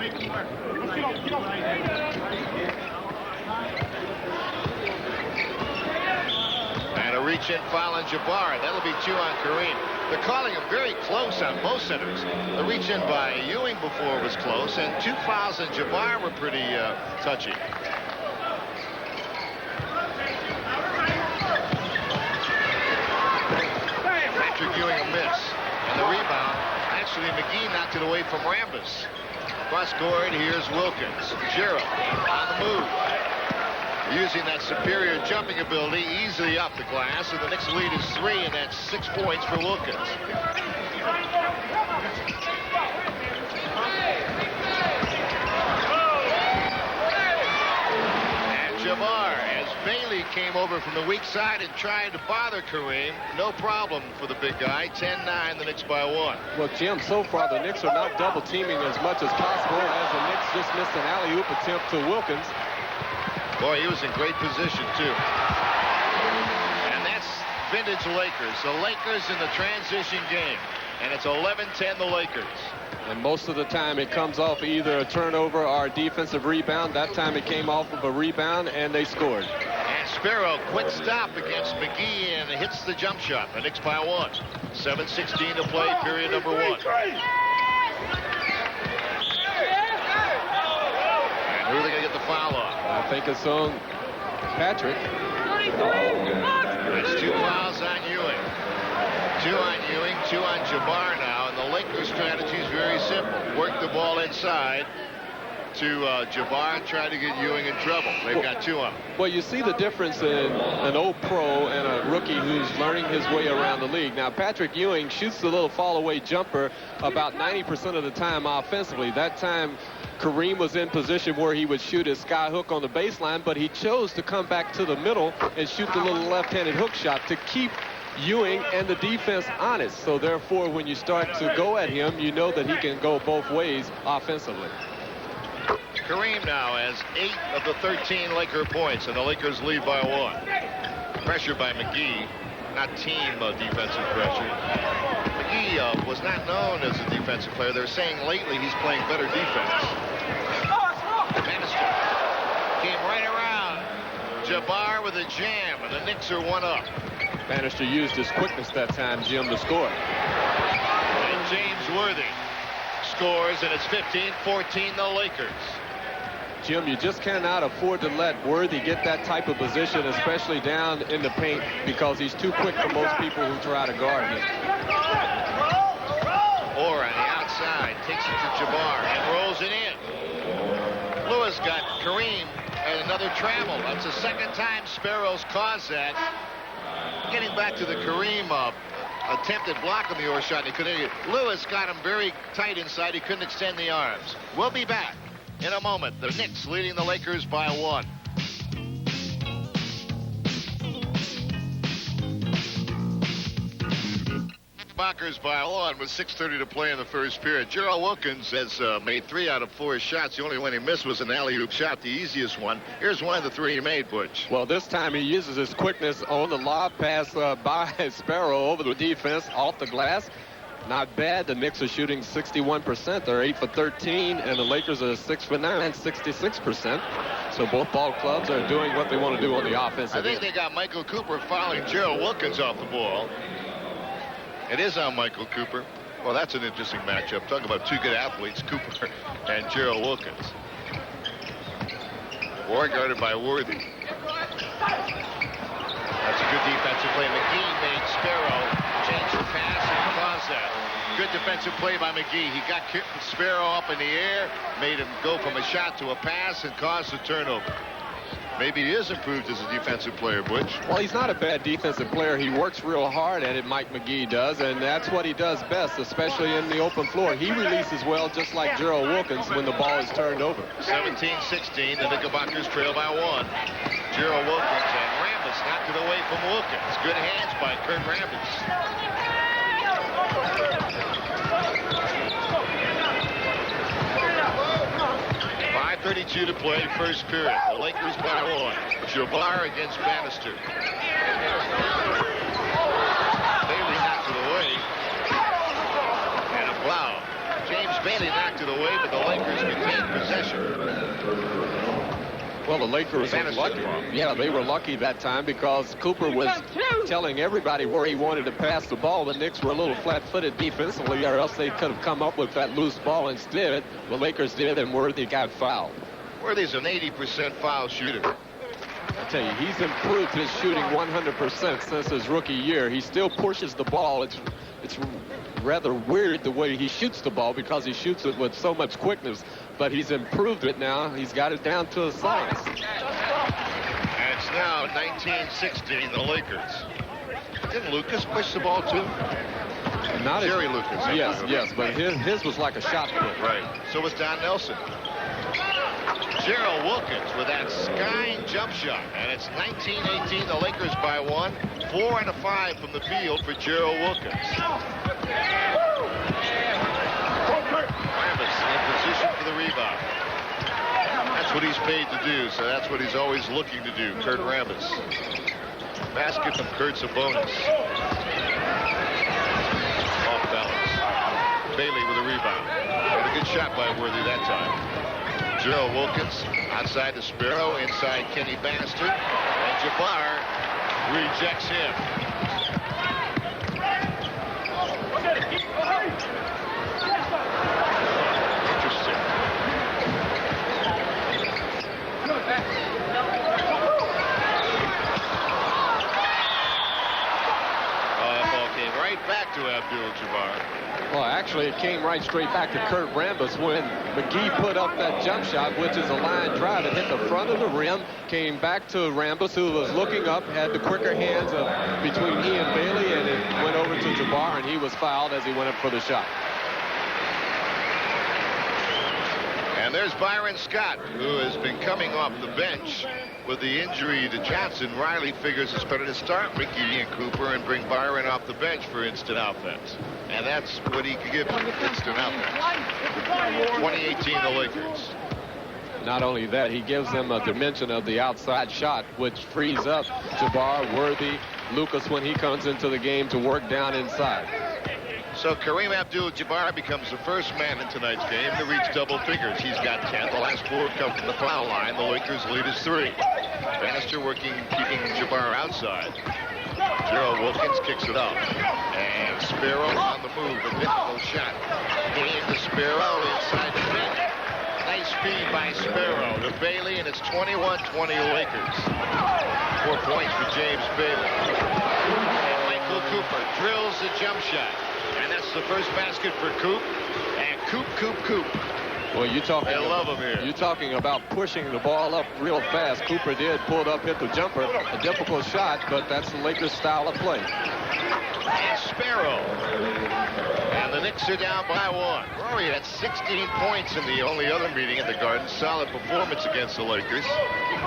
And a reach-in foul on Jabbar. That'll be 2 on Kareem. They're calling him very close on most centers. The reach-in by Ewing before was close, and 2 fouls on Jabbar were pretty touchy. Patrick Ewing a miss. And the rebound, actually McGee knocked it away from Rambis. Cross court, here's Wilkins. Gerald on the move. Using that superior jumping ability easily up the glass, and the Knicks lead is 3, and that's 6 points for Wilkins. And Jabbar, as Bailey came over from the weak side and tried to bother Kareem, no problem for the big guy. 10-9, the Knicks by 1. Well, Jim, so far the Knicks are not double teaming as much as possible, as the Knicks just missed an alley-oop attempt to Wilkins. Boy, he was in great position, too. And that's vintage Lakers. The Lakers in the transition game. And it's 11-10 the Lakers. And most of the time it comes off either a turnover or a defensive rebound. That time it came off of a rebound, and they scored. And Sparrow, quick stop against McGee, and hits the jump shot. The Knicks by 1. 7:16 to play, period number 1. Who are they going to get the foul on? I think it's on Patrick. That's 2 fouls on Ewing. 2 on Ewing, 2 on Jabbar now. And the Lakers' strategy is very simple. Work the ball inside to Jabbar and try to get Ewing in trouble. They've got 2 on. Well, you see the difference in an old pro and a rookie who's learning his way around the league. Now, Patrick Ewing shoots the little fall-away jumper about 90% of the time offensively. That time, Kareem was in position where he would shoot his sky hook on the baseline, but he chose to come back to the middle and shoot the little left-handed hook shot to keep Ewing and the defense honest. So therefore, when you start to go at him, you know that he can go both ways offensively. Kareem now has 8 of the 13 Laker points, and the Lakers lead by 1. Pressure by McGee, not team defensive pressure. McGee was not known as a defensive player. They're saying lately he's playing better defense. Bannister came right around. Jabbar with a jam, and the Knicks are 1 up. Bannister used his quickness that time, Jim, to score. And James Worthy scores, and it's 15-14 the Lakers. Jim, you just cannot afford to let Worthy get that type of position, especially down in the paint, because he's too quick for most people who try to guard him. Or on the outside, takes it to Jabbar and rolls it in. Lewis got Kareem and another travel. That's the second time Sparrow's caused that. Getting back to the Kareem attempted block on the Orr shot, he couldn't. Lewis got him very tight inside. He couldn't extend the arms. We'll be back in a moment. The Knicks leading the Lakers by 1. Mockers by 1 with 6:30 to play in the first period. Gerald Wilkins has made 3 out of 4 shots. The only one he missed was an alley-oop shot, the easiest one. Here's one of the 3 he made, Butch. Well, this time he uses his quickness on the lob pass by Sparrow over the defense, off the glass. Not bad. The Knicks are shooting 61%. They're 8 for 13, and the Lakers are 6 for 9, 66%. So both ball clubs are doing what they want to do on the offensive I think end. they got Michael Cooper fouling Gerald Wilkins off the ball. It is on Michael Cooper. Well, that's an interesting matchup. Talk about 2 good athletes, Cooper and Gerald Wilkins. War guarded by Worthy. That's a good defensive play. McGee made Sparrow change the pass and caused that. Good defensive play by McGee. He got Sparrow up in the air, made him go from a shot to a pass, and caused the turnover. Maybe he is improved as a defensive player, Butch. Well, he's not a bad defensive player. He works real hard at it, Mike McGee does, and that's what he does best, especially in the open floor. He releases well, just like Gerald Wilkins, when the ball is turned over. 17-16, the Knickerbockers trail by 1. Gerald Wilkins and Rambis knocked it away from Wilkins. Good hands by Kurt Rambis. 5:32 to play, first period. The Lakers by 1. Jabbar against Bannister. Bailey knocked it away. And a foul. James Bailey knocked it away, but the Lakers continue possession. Well, the Lakers were lucky. Yeah, they were lucky that time because Cooper was telling everybody where he wanted to pass the ball. The Knicks were a little flat-footed defensively, or else they could have come up with that loose ball instead. The Lakers did, and Worthy got fouled. Worthy's an 80% foul shooter. I tell you, he's improved his shooting 100% since his rookie year. He still pushes the ball. It's rather weird the way he shoots the ball because he shoots it with so much quickness, but he's improved it now. He's got it down to a science. And it's now 19-16, the Lakers. Didn't Lucas push the ball too? Not Jerry Lucas. Yes, but his was like a shot put. Right. So was Don Nelson. Gerald Wilkins with that skying jump shot. And it's 19-18, the Lakers by 1. 4 and a 5 from the field for Gerald Wilkins. Rambis in position for the rebound. That's what he's paid to do, so that's what he's always looking to do, Kurt Rambis. Basket from Kurt's a bonus. Off balance. Bailey with a rebound. And a good shot by Worthy that time. Gerald Wilkins outside the Sparrow, inside Kenny Bannister, and Jabbar rejects him. Interesting. That ball came right back to Abdul-Jabbar. Well, actually, it came right straight back to Kurt Rambis when McGee put up that jump shot, which is a line drive. It hit the front of the rim, came back to Rambis, who was looking up, had the quicker hands between he and Bailey, and it went over to Jabbar, and he was fouled as he went up for the shot. And there's Byron Scott, who has been coming off the bench with the injury to Johnson. Riley figures it's better to start Ricky and Cooper and bring Byron off the bench for instant offense. And that's what he could give you, instant offense. 2018, the Lakers. Not only that, he gives them a dimension of the outside shot, which frees up Jabbar, Worthy, Lucas when he comes into the game to work down inside. So Kareem Abdul-Jabbar becomes the first man in tonight's game to reach double figures. He's got 10. The last 4 come from the foul line. The Lakers' lead is 3. Bannister working, keeping Jabbar outside. Gerald Wilkins kicks it up. And Sparrow on the move. A difficult shot. Getting to Sparrow inside the net. Nice feed by Sparrow to Bailey, and it's 21-20 Lakers. 4 points for James Bailey. And Michael Cooper drills the jump shot. And that's the first basket for Coop. And Coop. Well, I love him here. You're talking about pushing the ball up real fast. Cooper did, pulled up, hit the jumper. A difficult shot, but that's the Lakers' style of play. And Sparrow. And the Knicks are down by 1. Rory had 16 points in the only other meeting in the Garden. Solid performance against the Lakers.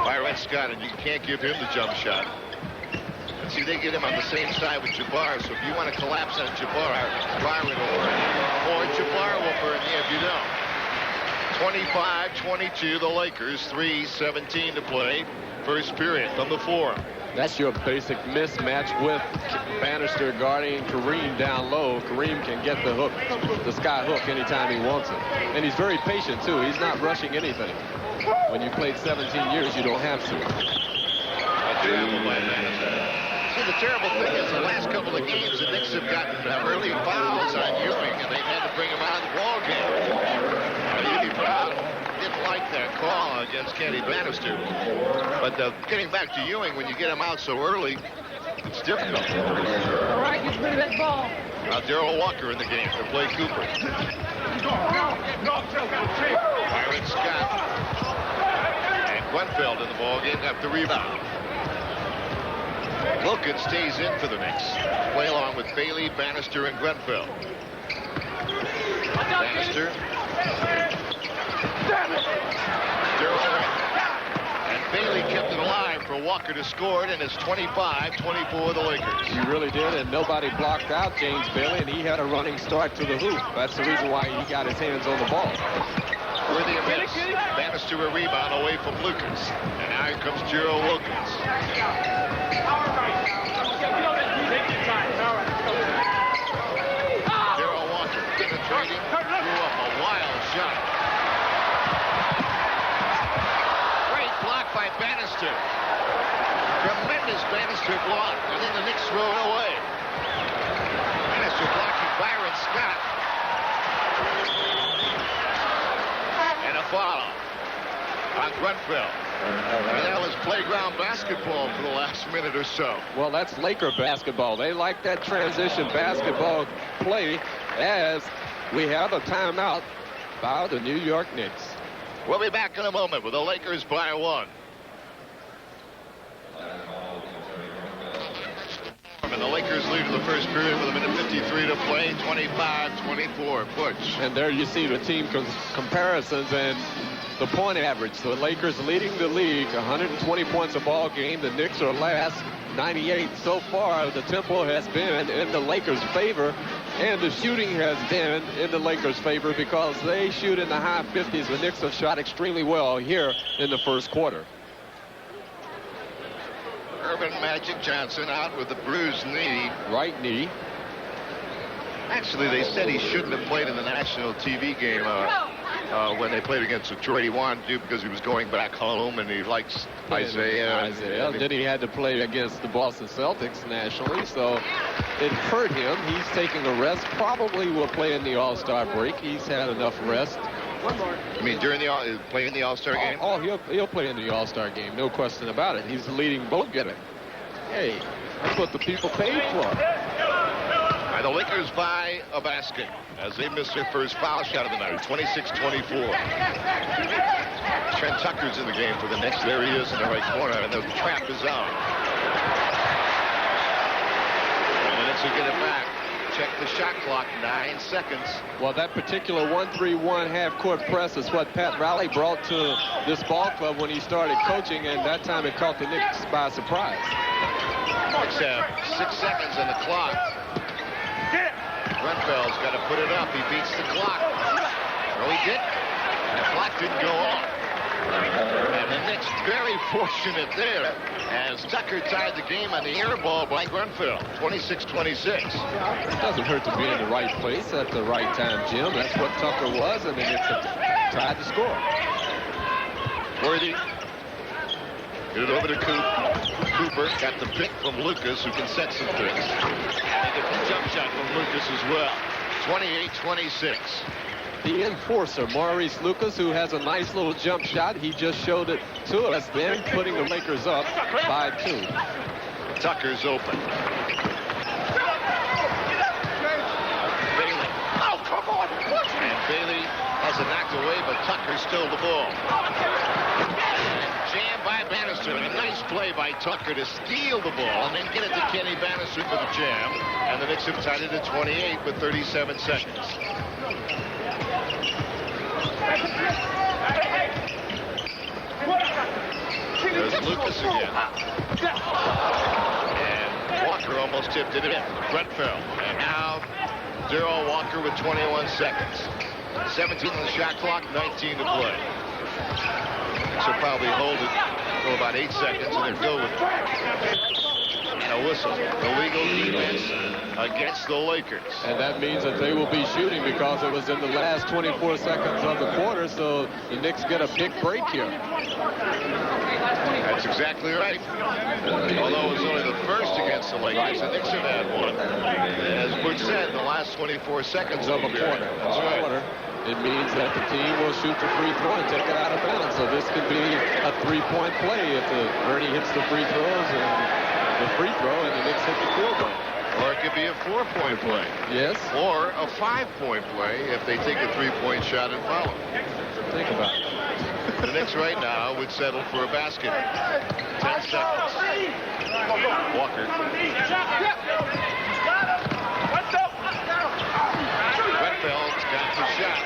Byron Scott, and you can't give him the jump shot. And see, they get him on the same side with Jabbar, so if you want to collapse on Jabbar, Byron will burn you. Or Jabbar will burn you if you don't. 25-22, the Lakers, 3:17 to play. First period from the Forum. That's your basic mismatch with Bannister guarding Kareem down low. Kareem can get the hook, the sky hook, anytime he wants it. And he's very patient, too. He's not rushing anything. When you played 17 years, you don't have to. See, the terrible thing is the last couple of games, the Knicks have gotten early fouls on Ewing, and they've had to bring him out of the ball game. Ewing didn't like that call against Kenny Bannister. But getting back to Ewing, when you get him out so early, it's difficult. All right, get rid of that ball. Now Darrell Walker in the game to play Cooper. Byron Scott and Gwenfeld in the ball game got the rebound. Wilkins stays in for the Knicks. Play along with Bailey, Bannister, and Grenfell. Bannister. And Bailey kept it alive for Walker to score it, and it's 25-24 the Lakers. He really did, and nobody blocked out James Bailey, and he had a running start to the hoop. That's the reason why he got his hands on the ball. Worthy a miss. Bannister a rebound away from Lucas. And now here comes Gerald Wilkins. Darrell Walker penetrating, threw up a wild shot. Bannister. Tremendous Bannister block, and then the Knicks throw it away. Bannister blocking Byron Scott. And a foul on Grunfeld. And that was playground basketball for the last minute or so. Well, that's Laker basketball. They like that transition basketball play as we have a timeout by the New York Knicks. We'll be back in a moment with the Lakers by 1. And the Lakers lead in the first period with 1:53 to play, 25-24. Butch. And there you see the team comparisons and the point average. The Lakers leading the league, 120 points a ball game. The Knicks are last, 98. So far, the tempo has been in the Lakers' favor, and the shooting has been in the Lakers' favor because they shoot in the high 50s. The Knicks have shot extremely well here in the first quarter. Urban Magic Johnson out with the bruised knee. Right knee. Actually, they said he shouldn't have played in the national TV game when they played against Detroit. He wanted to because he was going back home and he likes Isaiah. Then he had to play against the Boston Celtics nationally, so it hurt him. He's taking a rest. Probably will play in the All-Star break. He's had enough rest. I mean, during the play in the All-Star game? Oh, he'll play in the All-Star game, no question about it. He's the leading vote getter. Hey, that's what the people paid for. And the Lakers by a basket as they miss their first foul shot of the night, 26-24. Trent Tucker's in the game for the Knicks. There he is in the right corner, and the trap is out. And the Knicks will get it back. Check the shot clock, 9 seconds. Well, that particular 1-3-1 half-court press is what Pat Riley brought to this ball club when he started coaching, and that time it caught the Knicks by surprise. Knicks have 6 seconds on the clock. Grunfeld's got to put it up. He beats the clock. No, he didn't. The clock didn't go off. And the Knicks very fortunate there as Tucker tied the game on the air ball by Grunfeld, 26-26. It doesn't hurt to be in the right place at the right time, Jim. That's what Tucker was, and the Knicks have tried to score. Worthy. Get it over to Cooper. Got the pick from Lucas, who can set some things. And a jump shot from Lucas as well. 28-26. The enforcer, Maurice Lucas, who has a nice little jump shot. He just showed it to us then, putting the Lakers up by 2. Tucker's open. Bailey. Oh, come on. And Bailey has it knocked away, but Tucker stole the ball. Jam by Bannister. A nice play by Tucker to steal the ball and then get it to Kenny Bannister for the jam. And the Knicks have tied it at 28 with 37 seconds. There's Lucas again. And Walker almost tipped it in. Grunfeld. And now Darrell Walker with 21 seconds. 17 on the shot clock, 19 to play. So probably hold it for about 8 seconds and then go with it. And a whistle. Illegal defense against the Lakers. And that means that they will be shooting because it was in the last 24 seconds of the quarter, so the Knicks get a big break here. That's exactly right. Although it was only the first against the Lakers, the Knicks have had one. As Butch said, the last 24 seconds of a quarter. That's right. It means that the team will shoot the free throw and take it out of bounds. So this could be a 3-point play if Ernie hits the free throws and the free throw and the Knicks hit the field goal. Or it could be a 4-point play. Yes. Or a 5-point play if they take a 3-point shot and follow. Think about it. The Knicks right now would settle for a basket. 10 seconds. Walker. Grunfeld's got the shot.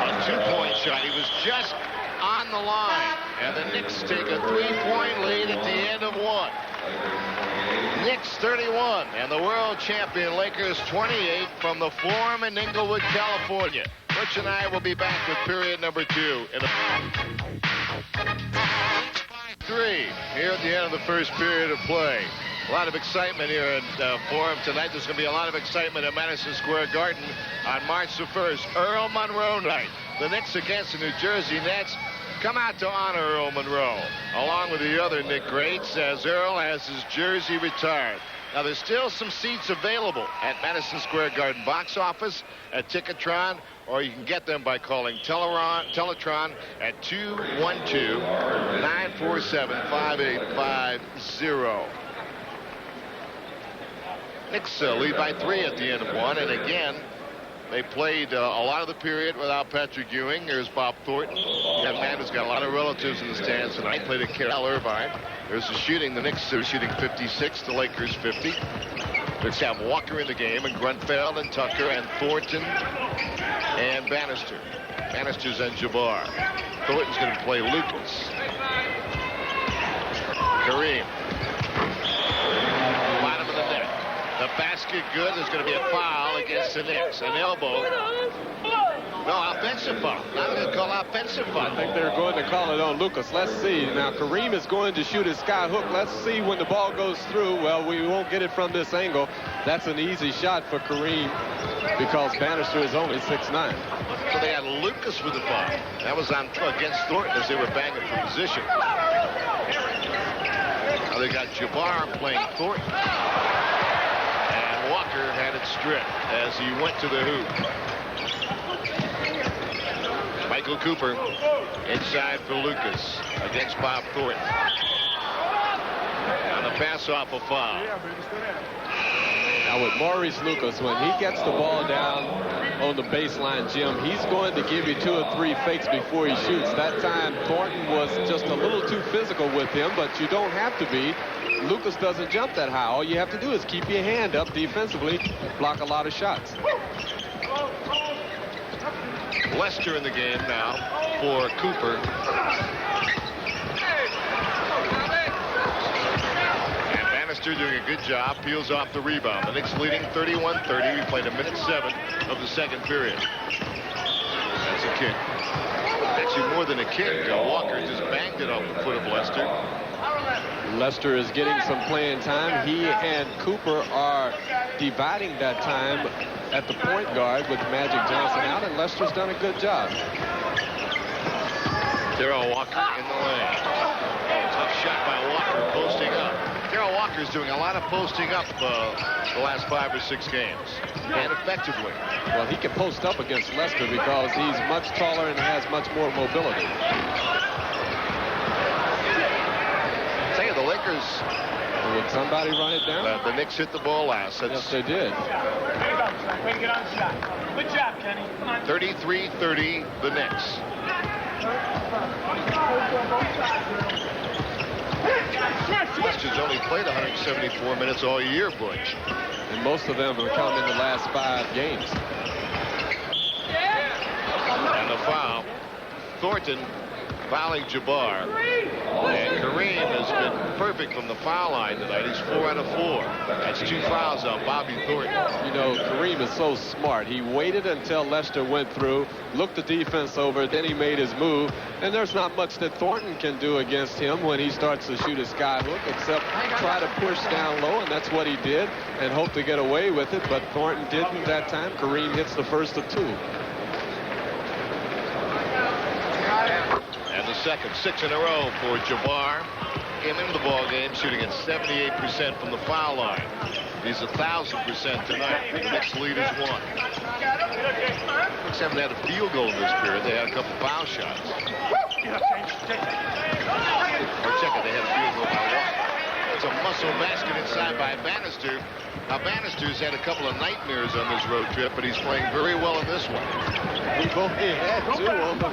A 2-point shot. He was just on the line. And the Knicks take a 3-point lead at the end of 1. Knicks 31 and the world champion Lakers 28 from the Forum in Inglewood, California. Butch and I will be back with period number 2 in 3 here at the end of the first period of play. A lot of excitement here at Forum tonight. There's going to be a lot of excitement at Madison Square Garden on March the 1st. Earl Monroe night. The Knicks against the New Jersey Nets. come out to honor Earl Monroe, along with the other Knick greats, as Earl has his jersey retired. Now, there's still some seats available at Madison Square Garden box office, at Ticketron, or you can get them by calling Teletron at 212-947-5850. Knicks lead by 3 at the end of 1, and again, they played a lot of the period without Patrick Ewing. There's Bob Thornton, that man who's got a lot of relatives in the stands tonight. Played at Carroll Irvine. There's the shooting. The Knicks are shooting 56. The Lakers 50. Knicks have Walker in the game, and Grunfeld and Tucker and Thornton and Bannister. Bannister's and Jabbar. Thornton's going to play Lucas. Kareem. Bottom of the net. The basket good. There's going to be a foul against the Knicks. An elbow. No, offensive foul. Now they're going to call offensive foul. I think they're going to call it on Lucas. Let's see. Now, Kareem is going to shoot his sky hook. Let's see when the ball goes through. Well, we won't get it from this angle. That's an easy shot for Kareem because Bannister is only 6'9". So they had Lucas with the foul. That was on against Thornton as they were banging for position. Now they got Jabbar playing Thornton. Walker had it stripped as he went to the hoop. Michael Cooper inside for Lucas against Bob Thornton. On the pass off a foul. Now with Maurice Lucas, when he gets the ball down on the baseline, Jim, he's going to give you 2 or 3 fakes before he shoots. That time Thornton was just a little too physical with him, but you don't have to be. Lucas doesn't jump that high. All you have to do is keep your hand up defensively, block a lot of shots. Lester in the game now for Cooper. And Bannister doing a good job, peels off the rebound. The Knicks leading 31-30. We played 1:07 of the second period. That's a kick. Actually, more than a kick. Walker just banged it off the foot of Lester. Lester is getting some playing time. He and Cooper are dividing that time at the point guard with Magic Johnson out, and Lester's done a good job. Darrell Walker in the lane. Tough shot by Walker posting up. Darrell Walker's doing a lot of posting up the last 5 or 6 games, and effectively. Well, he can post up against Lester because he's much taller and has much more mobility. The Lakers. Would somebody run it down? The Knicks hit the ball last. Yes, they did. Good job, Kenny. 33-30, the Knicks. Lester's only played 174 minutes all year, Butch. And most of them have come in the last 5 games. And the foul. Thornton fouling Jabbar. And Kareem has been perfect from the foul line tonight. He's 4 out of 4. That's 2 fouls on Bobby Thornton. You know, Kareem is so smart. He waited until Lester went through, looked the defense over, then he made his move. And there's not much that Thornton can do against him when he starts to shoot a sky hook, except try to push down low, and that's what he did, and hope to get away with it. But Thornton didn't that time. Kareem hits the first of 2. And the second, 6 in a row for Jabbar. Came into the ball game shooting at 78% from the foul line. He's 1,000% tonight. The Knicks lead is 1. Knicks haven't had a field goal in this period. They had a couple foul shots. Or check it, they had a field goal by Walker. It's a muscle basket inside by Bannister. Now Bannister's had a couple of nightmares on this road trip, but he's playing very well in this one. We've only had 2 on the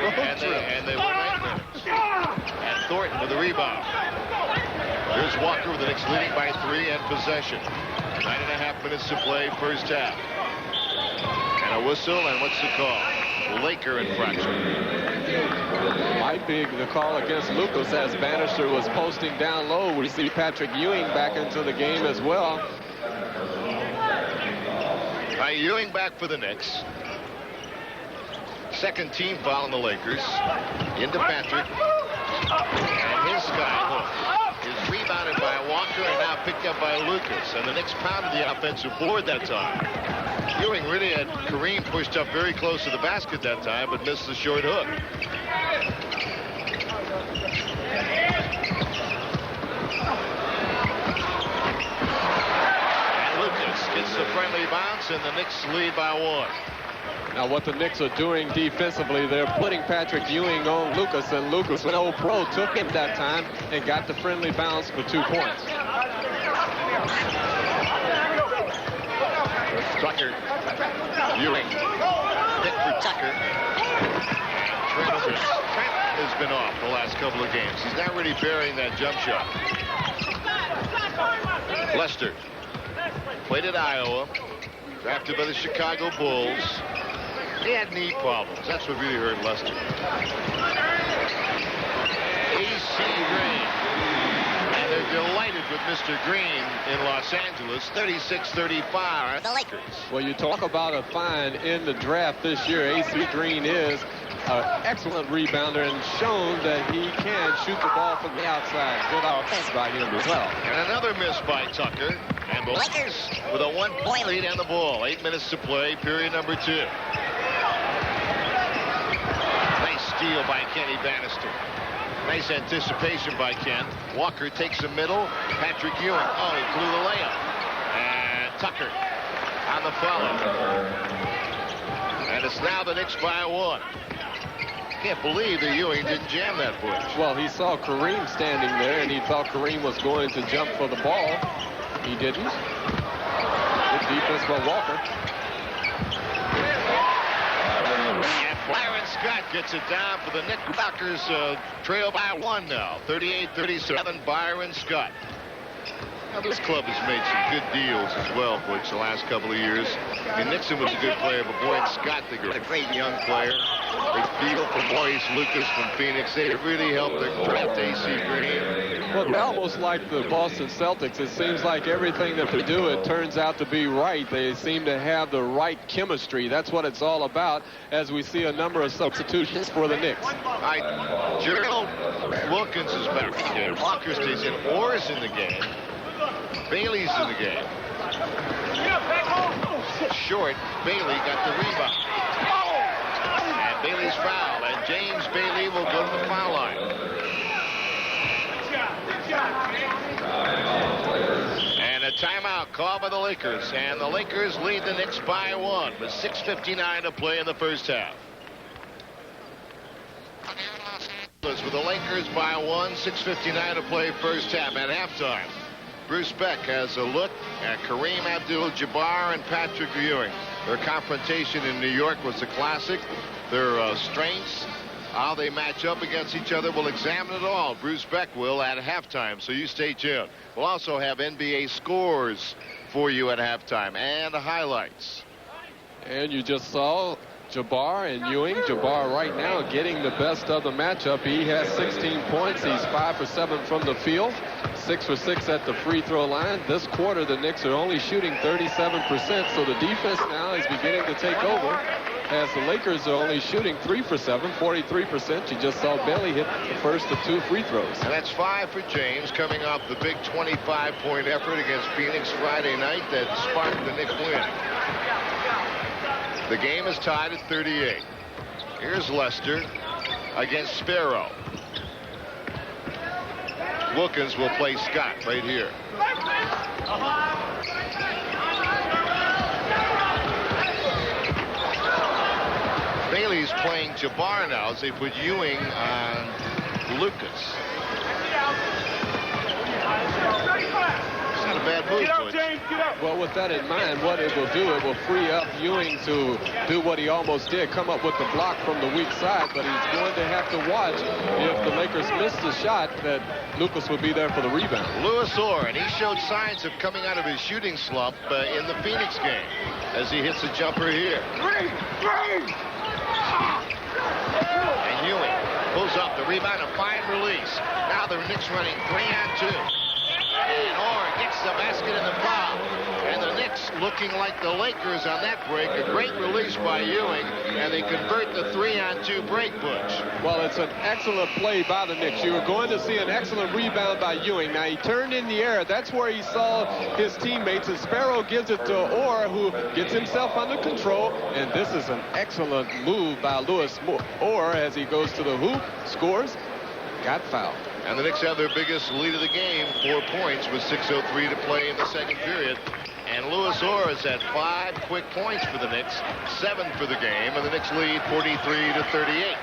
road trip. And they were nightmares. And Thornton with the rebound. Here's Walker with the Knicks leading by 3 and possession. 9.5 minutes to play, first half. And a whistle, and what's the call? Laker infraction. Might be the call against Lucas as Bannister was posting down low. We see Patrick Ewing back into the game as well. Ewing back for the Knicks. Second team foul on the Lakers. Into Patrick. And his sky hook is rebounded by Walker, and now picked up by Lucas, and the Knicks pounded the offensive board that time. Ewing really had Kareem pushed up very close to the basket that time, but missed the short hook. And Lucas gets the friendly bounce, and the Knicks lead by 1. Now what the Knicks are doing defensively, they're putting Patrick Ewing on Lucas, and Lucas, an old pro, took him that time and got the friendly bounce for 2 points. Tucker. Ewing. Hit for Tucker. Trent has been off the last couple of games. He's not really burying that jump shot. Lester. Played at Iowa. Drafted by the Chicago Bulls. He had knee problems. That's what really hurt Lester. AC Green. And they're delighted with Mr. Green in Los Angeles. 36-35. The Lakers. Well, you talk about a find in the draft this year. AC Green is an excellent rebounder and shown that he can shoot the ball from the outside. Good offense by him as well. And another miss by Tucker. And the Lakers with a 1-point lead on the ball. 8 minutes to play, period number 2. Nice steal by Kenny Bannister. Nice anticipation by Ken. Walker takes the middle. Patrick Ewing. Oh, he blew the layup. And Tucker on the follow. And it's now the Knicks by 1. Can't believe that Ewing didn't jam that push. Well, he saw Kareem standing there, and he thought Kareem was going to jump for the ball. He didn't. Good defense by Walker. And Byron Scott gets it down for the Knickerbockers. Trail by 1 now. 38-37. Byron Scott. Now, this club has made some good deals as well for the last couple of years. I mean, Nixon was a good player, but boy, and Scott, they got a great young player. They feel for Maurice Lucas from Phoenix. They really helped their draft AC Green. Well, they're almost like the Boston Celtics. It seems like everything that they do, it turns out to be right. They seem to have the right chemistry. That's what it's all about, as we see a number of substitutions for the Knicks. Gerald Wilkins is back again. Walker stays in. Orr's in the game. Bailey's in the game. Short. Bailey got the rebound. And Bailey's fouled. And James Bailey will go to the foul line. And a timeout called by the Lakers. And the Lakers lead the Knicks by 1 with 6:59 to play in the first half. With the Lakers by 1, 6:59 to play first half. At halftime, Bruce Beck has a look at Kareem Abdul-Jabbar and Patrick Ewing. Their confrontation in New York was a classic. Their strengths, how they match up against each other, we'll examine it all. Bruce Beck will at halftime, so you stay tuned. We'll also have NBA scores for you at halftime and highlights. And you just saw Jabbar and Ewing. Jabbar right now getting the best of the matchup. He has 16 points. He's 5 for 7 from the field, 6 for 6 at the free throw line. This quarter, the Knicks are only shooting 37%, so the defense now is beginning to take over, as the Lakers are only shooting 3 for 7, 43%. You just saw Bailey hit the first of 2 free throws. And that's 5 for James, coming off the big 25-point effort against Phoenix Friday night that sparked the Knicks win. The game is tied at 38. Here's Lester against Sparrow. Wilkins will play Scott right here. Bailey's playing Jabbar now as they put Ewing on Lucas. It's not a bad move, Well, with that in mind, what it will do, it will free up Ewing to do what he almost did, come up with the block from the weak side, but he's going to have to watch if the Lakers miss the shot that Lucas will be there for the rebound. Louis Orr, and he showed signs of coming out of his shooting slump in the Phoenix game as he hits a jumper here. And Ewing pulls up the rebound, a fine release. Now the Knicks running 3-on-2. And Orr gets the basket and the foul. And the Knicks looking like the Lakers on that break. A great release by Ewing, and they convert the 3-on-2 break, Butch. Well, it's an excellent play by the Knicks. You were going to see an excellent rebound by Ewing. Now, he turned in the air. That's where he saw his teammates. And Sparrow gives it to Orr, who gets himself under control. And this is an excellent move by Louis Orr as he goes to the hoop, scores, got fouled. And the Knicks have their biggest lead of the game, 4 points, with 6:03 to play in the second period. And Louis Orr has had 5 quick points for the Knicks, 7 for the game, and the Knicks lead 43-38.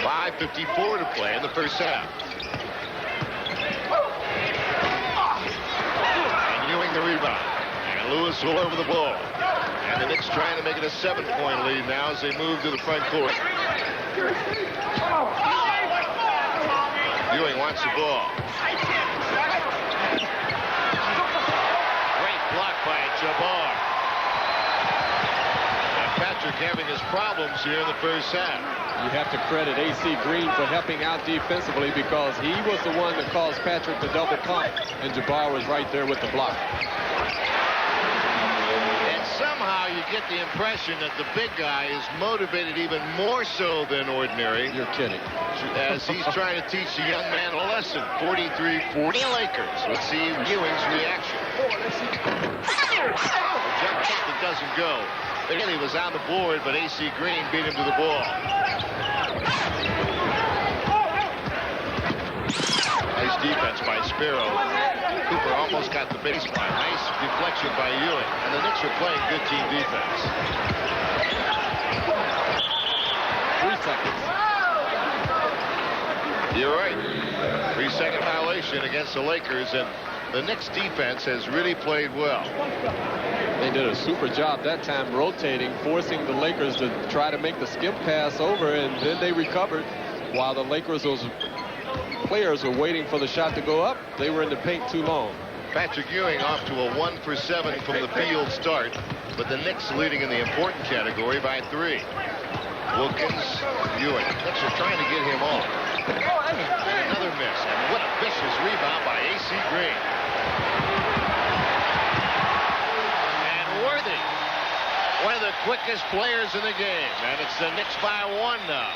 5:54 to play in the first half. And Ewing the rebound. And Louis all over the ball. And the Knicks trying to make it a 7-point lead now as they move to the front court. Ewing wants the ball. Great block by Jabbar. And Patrick having his problems here in the first half. You have to credit A.C. Green for helping out defensively because he was the one that caused Patrick to double pump, and Jabbar was right there with the block. Somehow you get the impression that the big guy is motivated even more so than ordinary. You're kidding. As he's trying to teach the young man a lesson. 43-40 Lakers. Let's see Ewing's reaction. A jump shot that doesn't go. Bailey was on the board, but A.C. Green beat him to the ball. Nice defense by Sparrow. Cooper almost got the baseline. Nice deflection by Ewing. And the Knicks are playing good team defense. 3 seconds. You're right. 3-second violation against the Lakers. And the Knicks defense has really played well. They did a super job that time rotating, forcing the Lakers to try to make the skip pass over, and then they recovered while the Lakers, those players were waiting for the shot to go up. They were in the paint too long. Patrick Ewing off to a 1 for 7 from the field start, but the Knicks leading in the important category by 3. Wilkins, Ewing. Knicks are trying to get him off. And another miss, and what a vicious rebound by A.C. Green. And Worthy, one of the quickest players in the game, and it's the Knicks by 1 now.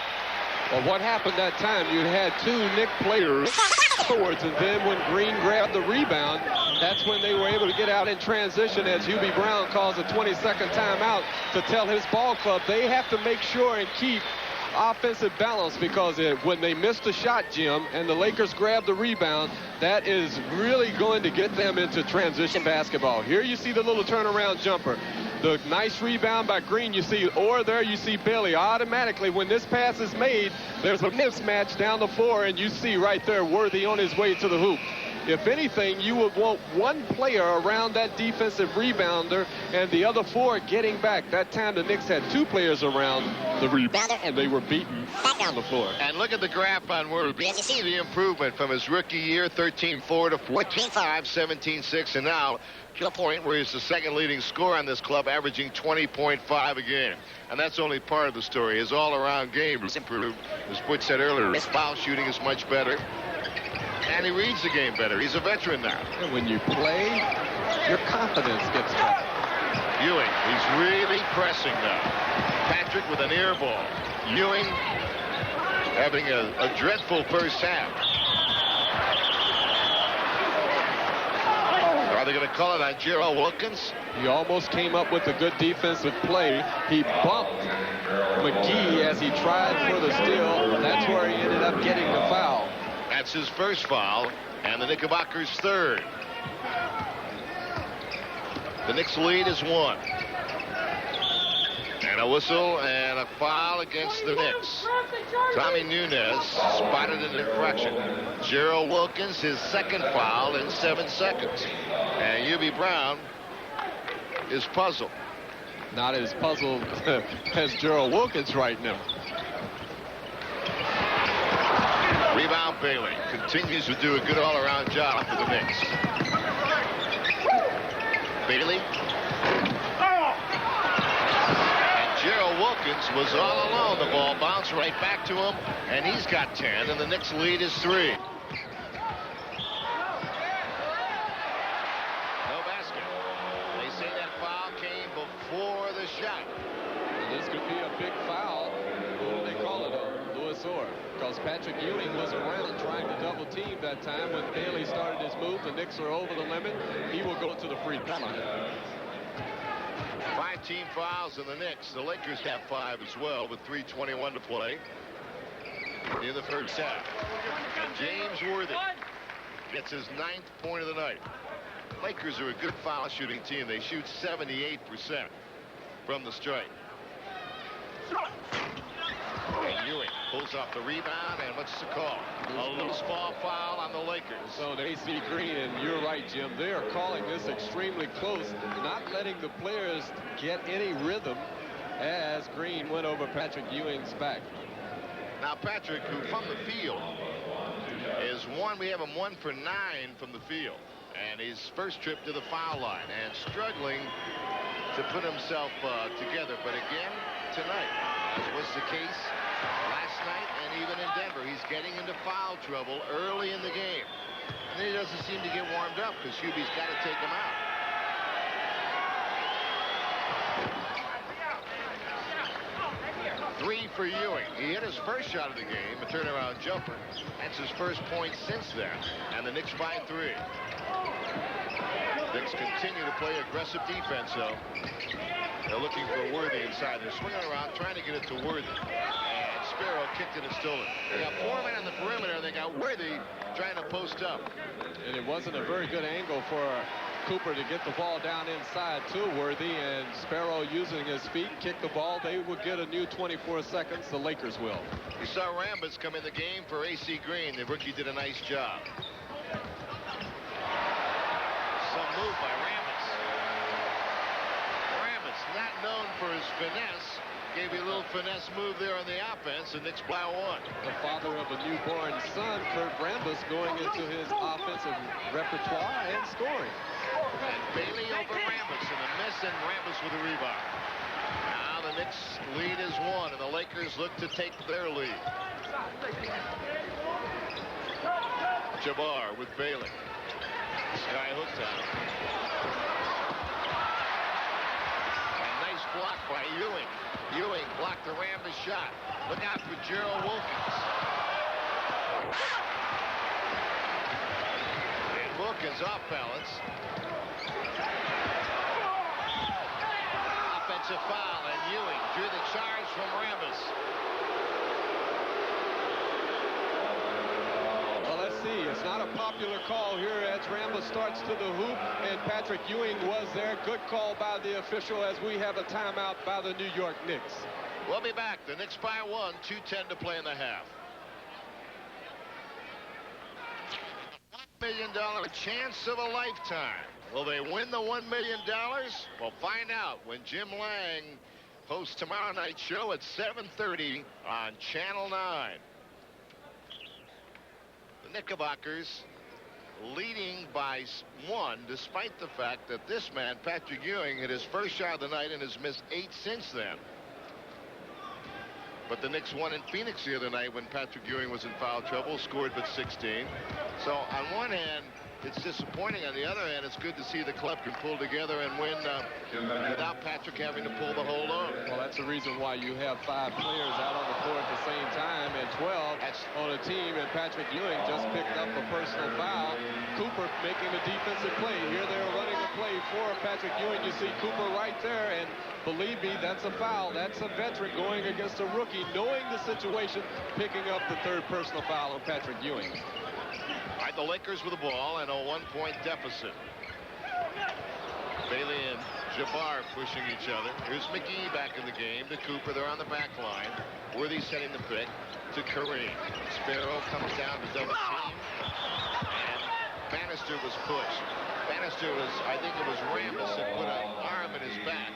Well, what happened that time, you had 2 Knicks players afterwards, and then when Green grabbed the rebound, that's when they were able to get out in transition as Hubie Brown calls a 20-second timeout to tell his ball club they have to make sure and keep offensive balance, because when they missed the shot, Jim, and the Lakers grabbed the rebound, that is really going to get them into transition basketball. Here you see the little turnaround jumper. The nice rebound by Green, you see Orr there, you see Bailey. Automatically, when this pass is made, there's a mismatch down the floor, and you see right there Worthy on his way to the hoop. If anything, you would want one player around that defensive rebounder and the other 4 getting back. That time the Knicks had 2 players around the rebounder, and they were beaten back on the floor. And look at the graph on Worthy. You see the improvement from his rookie year, 13-4 to 14-5, 17-6, and now to the point where he's the second leading scorer on this club, averaging 20.5 a game. And that's only part of the story. His all-around game has improved. As Butch said earlier, his foul shooting is much better. And he reads the game better. He's a veteran now. And when you play, your confidence gets better. Ewing, he's really pressing now. Patrick with an air ball. Ewing having a dreadful first half. Are they going to call it on Gerald Wilkins? He almost came up with a good defensive play. He bumped McGee as he tried for the steal. That's where he ended up getting the foul. That's his first foul, and the Knickerbockers' third. The Knicks lead is 1. And a whistle and a foul against the Knicks. Tommy Nunez spotted an infraction. Gerald Wilkins, his second foul in 7 seconds. And Hubie Brown is puzzled. Not as puzzled as Gerald Wilkins right now. Rebound Bailey continues to do a good all-around job for the Knicks. Bailey. And Gerald Wilkins was all alone. The ball bounced right back to him, and he's got 10, and the Knicks lead is 3. could be a big foul. Who do they call it on? Lewis Orr. Because Patrick Ewing was around trying to double team that time. When Bailey started his move, the Knicks are over the limit. He will go to the free throw line. 5 team fouls in the Knicks. The Lakers have 5 as well with 3:21 to play in the first half. And James Worthy gets his 9th point of the night. Lakers are a good foul shooting team. They shoot 78% from the stripe. And Ewing pulls off the rebound, and what's the call? A loose ball foul on the Lakers. So the AC Green, and you're right, Jim, they are calling this extremely close, not letting the players get any rhythm as Green went over Patrick Ewing's back. Now Patrick, who from the field is we have him 1 for 9 from the field, and his first trip to the foul line, and struggling to put himself together. But again, tonight, as was the case last night and even in Denver, he's getting into foul trouble early in the game. And then he doesn't seem to get warmed up because Hubie's got to take him out. Three for Ewing. He hit his first shot of the game, a turnaround jumper. That's his first point since then. And the Knicks by 3. Knicks continue to play aggressive defense, though. They're looking for Worthy inside. They're swinging around, trying to get it to Worthy. And Sparrow kicked it and stole it. They got 4 men on the perimeter. They got Worthy trying to post up. And it wasn't a very good angle for Cooper to get the ball down inside to Worthy, and Sparrow using his feet kick the ball. They will get a new 24 seconds. The Lakers will. You saw Rambis come in the game for AC Green. The rookie did a nice job. Some move by Rambis. Rambis, not known for his finesse, gave you a little finesse move there on the offense, and Knicks by 1. The father of a newborn son, Kurt Rambis, going into his offensive repertoire and scoring. And Bailey over Rambis, and a miss, and Rambis with a rebound. Now the Knicks lead is 1, and the Lakers look to take their lead. Jabbar with Bailey. Sky hook time. A nice block by Ewing. Ewing blocked the Rambis shot. Look out for Gerald Wilkins. And Wilkins off balance. Offensive foul, and Ewing drew the charge from Rambis. Well, let's see. It's not a popular call here as Rambis starts to the hoop, and Patrick Ewing was there. Good call by the official as we have a timeout by the New York Knicks. We'll be back. The Knicks by 1, 2:10 to play in the half. $1 million chance of a lifetime. Will they win the $1 million? We'll find out when Jim Lang hosts tomorrow night's show at 7:30 on Channel 9. The Knickerbockers leading by 1, despite the fact that this man, Patrick Ewing, hit his first shot of the night and has missed 8 since then. But the Knicks won in Phoenix the other night when Patrick Ewing was in foul trouble, scored but 16. So on one hand, it's disappointing. On the other hand, it's good to see the club can pull together and win without Patrick having to pull the whole load. Well, that's the reason why you have 5 players out on the floor at the same time and 12 on a team, and Patrick Ewing just picked up a personal foul. Cooper making the defensive play. Here they're running a play for Patrick Ewing. You see Cooper right there, and believe me, that's a foul. That's a veteran going against a rookie, knowing the situation, picking up the 3rd personal foul on Patrick Ewing. All right, the Lakers with the ball and a 1-point deficit. Bailey and Jabbar pushing each other. Here's McGee back in the game to Cooper. They're on the back line. Worthy setting the pick to Kareem. Sparrow comes down to double team. And Bannister was pushed. Bannister was, I think it was Rambis that put an arm in his back.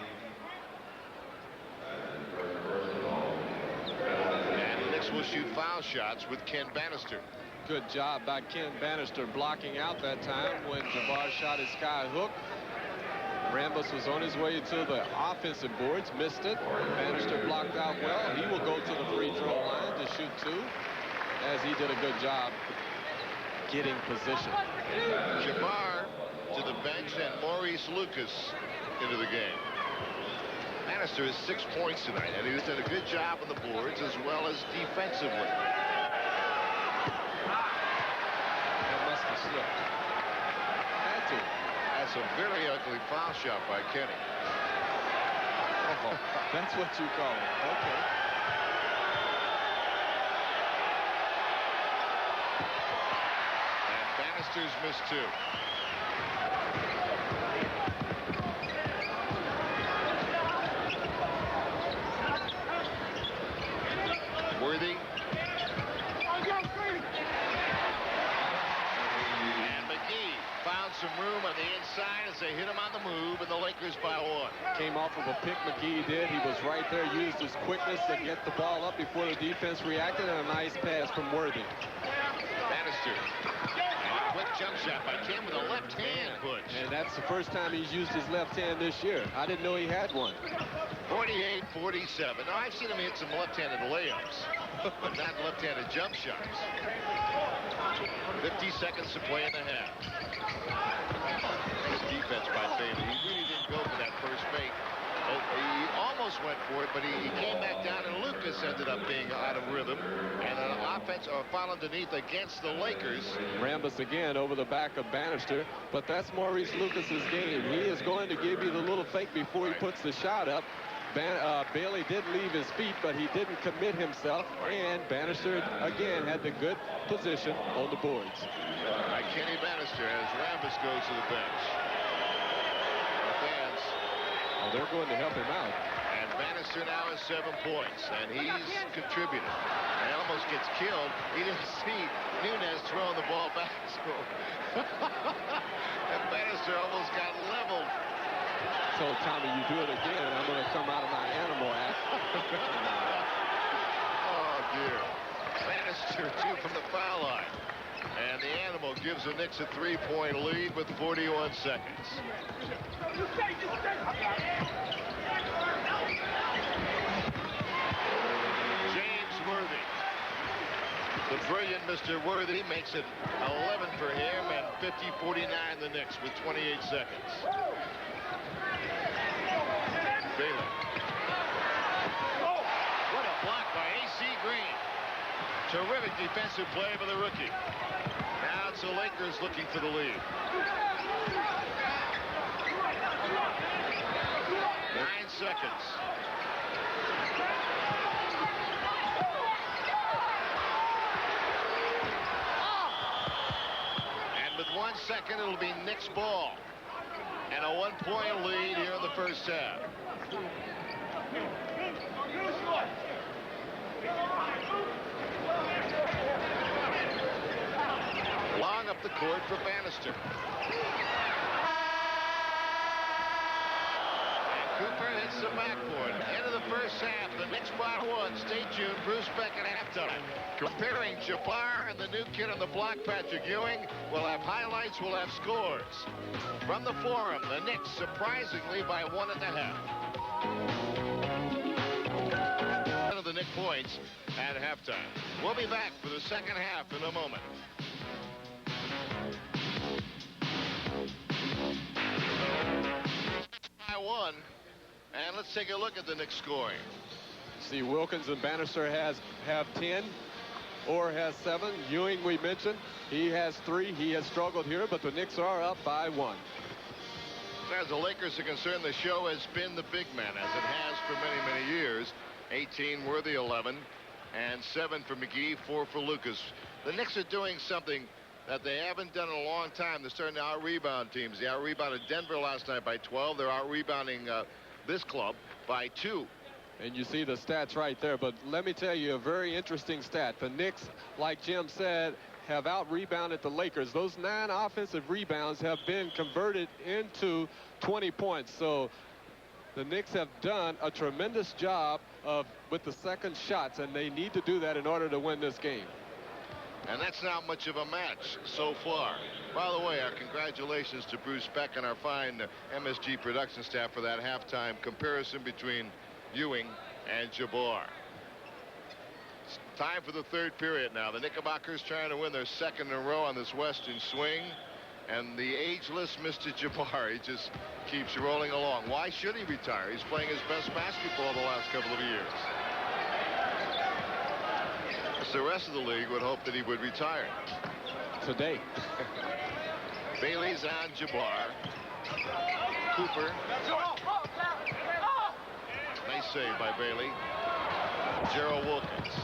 And the Knicks will shoot foul shots with Ken Bannister. Good job by Ken Bannister blocking out that time when Jabbar shot his sky hook. Rambis was on his way to the offensive boards, missed it. Bannister blocked out well. He will go to the free throw line to shoot 2, as he did a good job getting position. Jabbar to the bench and Maurice Lucas into the game. Bannister has 6 points tonight, and he's done a good job on the boards as well as defensively. That must have slipped. Had to. That's a very ugly foul shot by Kenny. Oh, that's what you call it. Okay. And Bannister's missed 2. Worthy. And McGee found some room on the inside as they hit him on the move, and the Lakers by 1. Came off of a pick McGee did. He was right there, used his quickness to get the ball up before the defense reacted, and a nice pass from Worthy. Bannister. And a quick jump shot by Tim with a left hand push. And that's the first time he's used his left hand this year. I didn't know he had one. 48-47. Now, I've seen him hit some left-handed layups, but not left-handed jump shots. 50 seconds to play in the half. His defense by Bailey. He really didn't go for that first fake. He almost went for it, but he came back down, and Lucas ended up being out of rhythm. And an offense or foul underneath against the Lakers. Rambus again over the back of Bannister, but that's Maurice Lucas's game. He is going to give you the little fake before he puts the shot up. Bailey did leave his feet, but he didn't commit himself, and Bannister again had the good position on the boards. Kenny Bannister as Rambus goes to the bench. The fans. Oh, they're going to help him out. And Bannister now has 7 points, and he's contributed. And almost gets killed. He didn't see Nunez throwing the ball back. So and Bannister almost got leveled. So, Tommy, you do it again, and I'm going to come out of my animal act. Oh, dear. Bannister 2 from the foul line. And the animal gives the Knicks a 3-point lead with 41 seconds. James Worthy. The brilliant Mr. Worthy makes it 11 for him and 50-49 the Knicks with 28 seconds. Bailey. Oh, what a block by A.C. Green. Terrific defensive play by the rookie. Now it's the Lakers looking for the lead. 9 seconds. And with 1 second, it'll be Knicks ball. And a 1-point lead here in the first half. Long up the court for Bannister. And Cooper hits the backboard. End of the first half. The Knicks by 1. Stay tuned. Bruce Beck at halftime. Comparing Jabbar and the new kid on the block, Patrick Ewing. We'll have highlights. We'll have scores. From the Forum, the Knicks surprisingly by 1.5. Of the Knicks points at halftime. We'll be back for the second half in a moment. By 1, and let's take a look at the Knicks scoring. See, Wilkins and Bannister have 10 or has 7. Ewing, we mentioned, he has 3. He has struggled here, but the Knicks are up by 1. As far as the Lakers are concerned, the show has been the big man, as it has for many, many years. 18 Worthy, 11, and 7 for McGee, 4 for Lucas. The Knicks are doing something that they haven't done in a long time. They're starting to out-rebound teams. They out-rebounded Denver last night by 12. They're out-rebounding this club by 2. And you see the stats right there. But let me tell you a very interesting stat. The Knicks, like Jim said, have out-rebounded the Lakers. Those 9 offensive rebounds have been converted into 20 points. So the Knicks have done a tremendous job with the second shots, and they need to do that in order to win this game. And that's not much of a match so far. By the way, our congratulations to Bruce Beck and our fine MSG production staff for that halftime comparison between Ewing and Jabbar. It's time for the third period now. The Knickerbockers trying to win their second in a row on this Western swing. And the ageless Mr. Jabari just keeps rolling along. Why should he retire? He's playing his best basketball the last couple of years. The rest of the league would hope that he would retire. Today. Bailey's on Jabbar. Cooper. Nice save by Bailey. Gerald Wilkins.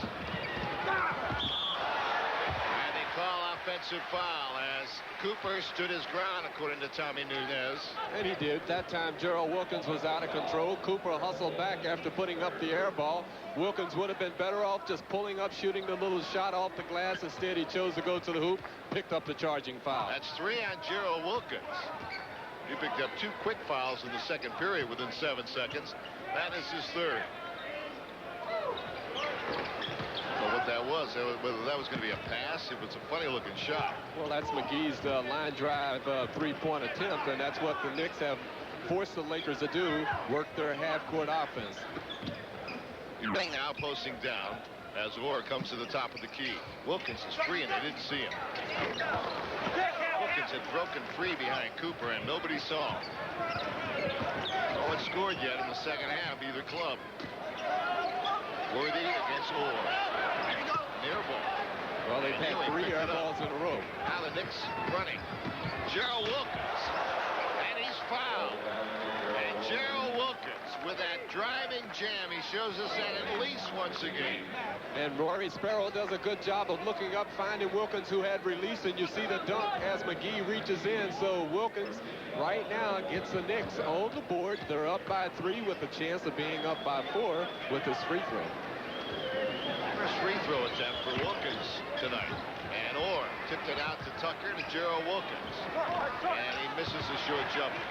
And they call offensive foul as Cooper stood his ground, according to Tommy Nunez. And he did. That time Gerald Wilkins was out of control. Cooper hustled back after putting up the air ball. Wilkins would have been better off just pulling up, shooting the little shot off the glass. Instead, he chose to go to the hoop, picked up the charging foul. That's 3 on Gerald Wilkins. He picked up 2 quick fouls in the second period within 7 seconds. That is his 3rd. Well, what that was, whether that was going to be a pass, it was a funny-looking shot. Well, that's McGee's line drive three-point attempt, and that's what the Knicks have forced the Lakers to do, work their half-court offense. Bang now posting down as Orr comes to the top of the key. Wilkins is free, and they didn't see him. Wilkins had broken free behind Cooper, and nobody saw him. No one scored yet in the second half, either club. Worthy against Orr. Near ball. Well, they've had 3 air balls in a row. Now the Knicks running. Gerald Wilkins. And he's fouled. And Gerald Wilkins, with that driving jam, he shows us that at least once a game. And Rory Sparrow does a good job of looking up, finding Wilkins, who had released, and you see the dunk as McGee reaches in. So Wilkins right now gets the Knicks on the board. They're up by 3 with a chance of being up by 4 with his free throw. First free throw attempt for Wilkins tonight. And Orr tipped it out to Tucker to Gerald Wilkins. And he misses a short jumper.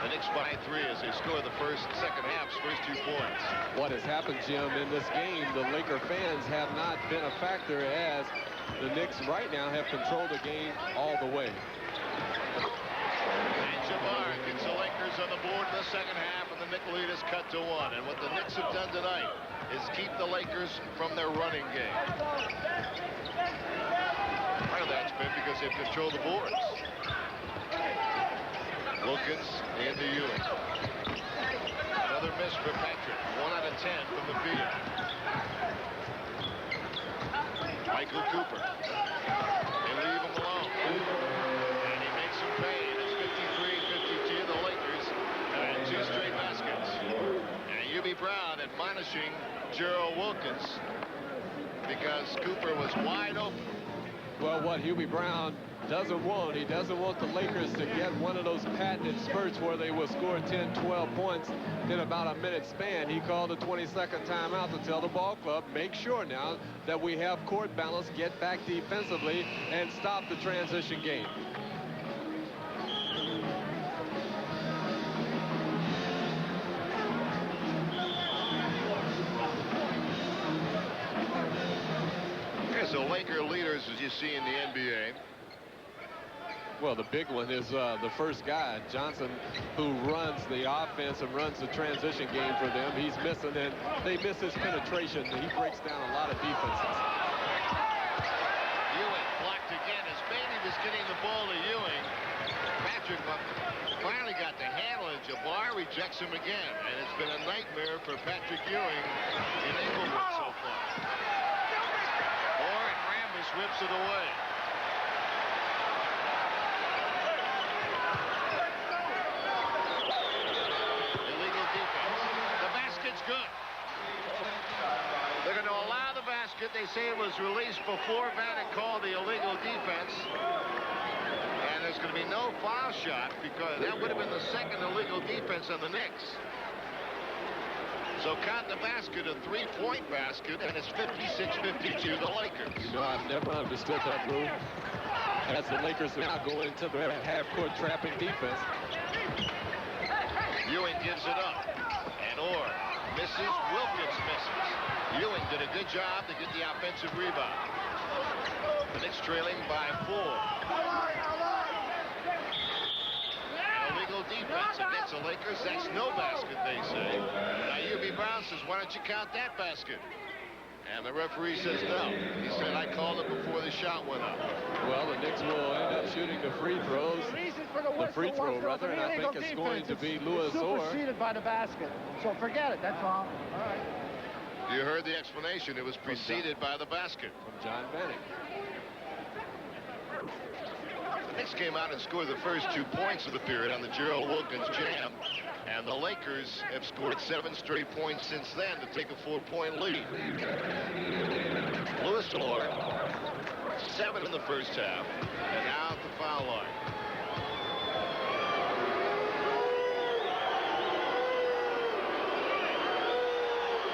The Knicks by 3 as they score the second half's first 2 points. What has happened, Jim, in this game, the Laker fans have not been a factor as the Knicks right now have controlled the game all the way. And Jabbar gets the Lakers on the board in the second half, and the Knicks lead is cut to 1. And what the Knicks have done tonight is keep the Lakers from their running game. Part of that's been because they've controlled the boards. Wilkins into Ewing. Another miss for Patrick. 1 out of 10 from the field. Michael Cooper. They leave him alone. And he makes him pay. It's 53-52. The Lakers and 2 straight baskets. And Hubie Brown admonishing Gerald Wilkins because Cooper was wide open. Well, what Hubie Brown doesn't want, he doesn't want the Lakers to get one of those patented spurts where they will score 10, 12 points in about a minute span. He called a 20-second timeout to tell the ball club, make sure now that we have court balance, get back defensively, and stop the transition game. Here's the Laker leaders as you see in the NBA. Well, the big one is the first guy, Johnson, who runs the offense and runs the transition game for them. He's missing, and they miss his penetration. He breaks down a lot of defenses. Ewing blocked again as Bailey was getting the ball to Ewing. Patrick finally got the handle, and Jabbar rejects him again. And it's been a nightmare for Patrick Ewing in Inglewood so far. Orr and Rambis whips it away. Good. They're going to allow the basket. They say it was released before Vannick called the illegal defense. And there's going to be no foul shot because that would have been the second illegal defense on the Knicks. So count the basket a 3-point basket, and it's 56-52 the Lakers. You know, I've never understood that rule. As the Lakers now go into their half-court trapping defense. Ewing gives it up. And Orr misses. Wilkins misses. Ewing did a good job to get the offensive rebound. The Knicks trailing by 4. An illegal defense against the Lakers. That's no basket, they say. Now Hubie Brown says, why don't you count that basket? And the referee says no. He said, I called it before the shot went up. Well, the Knicks will end up shooting the free throws. The free throw, rather, and I think it's going to be Louis Orr. Superseded by the basket. So forget it. That's all. All right. You heard the explanation. It was preceded by the basket. From John Benning. The Knicks came out and scored the first 2 points of the period on the Gerald Wilkins jam. And the Lakers have scored 7 straight points since then to take a 4-point lead. Louis Orr, 7 in the first half, and now at the foul line.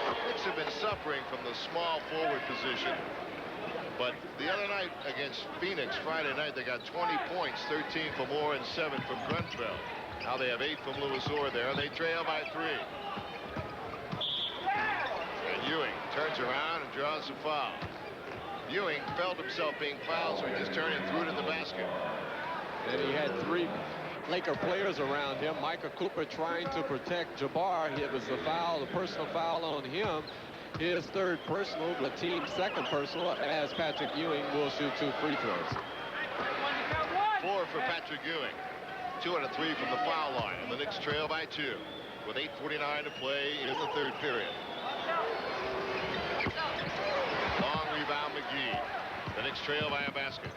The Knicks have been suffering from the small forward position. But the other night against Phoenix, Friday night, they got 20 points, 13 from Orr and 7 from Grunfeld. Now they have 8 from Louis Orr there, and they trail by 3. And Ewing turns around and draws a foul. Ewing felt himself being fouled, so he just turned and threw it in the basket. And he had 3 Laker players around him. Michael Cooper trying to protect Jabbar. It was a foul, a personal foul on him. His 3rd personal, the team's 2nd personal, as Patrick Ewing will shoot 2 free throws. 4 for Patrick Ewing. 2 out of 3 from the foul line. And the Knicks trail by 2 with 8:49 to play in the 3rd period. Long rebound, McGee. The Knicks trail by a basket.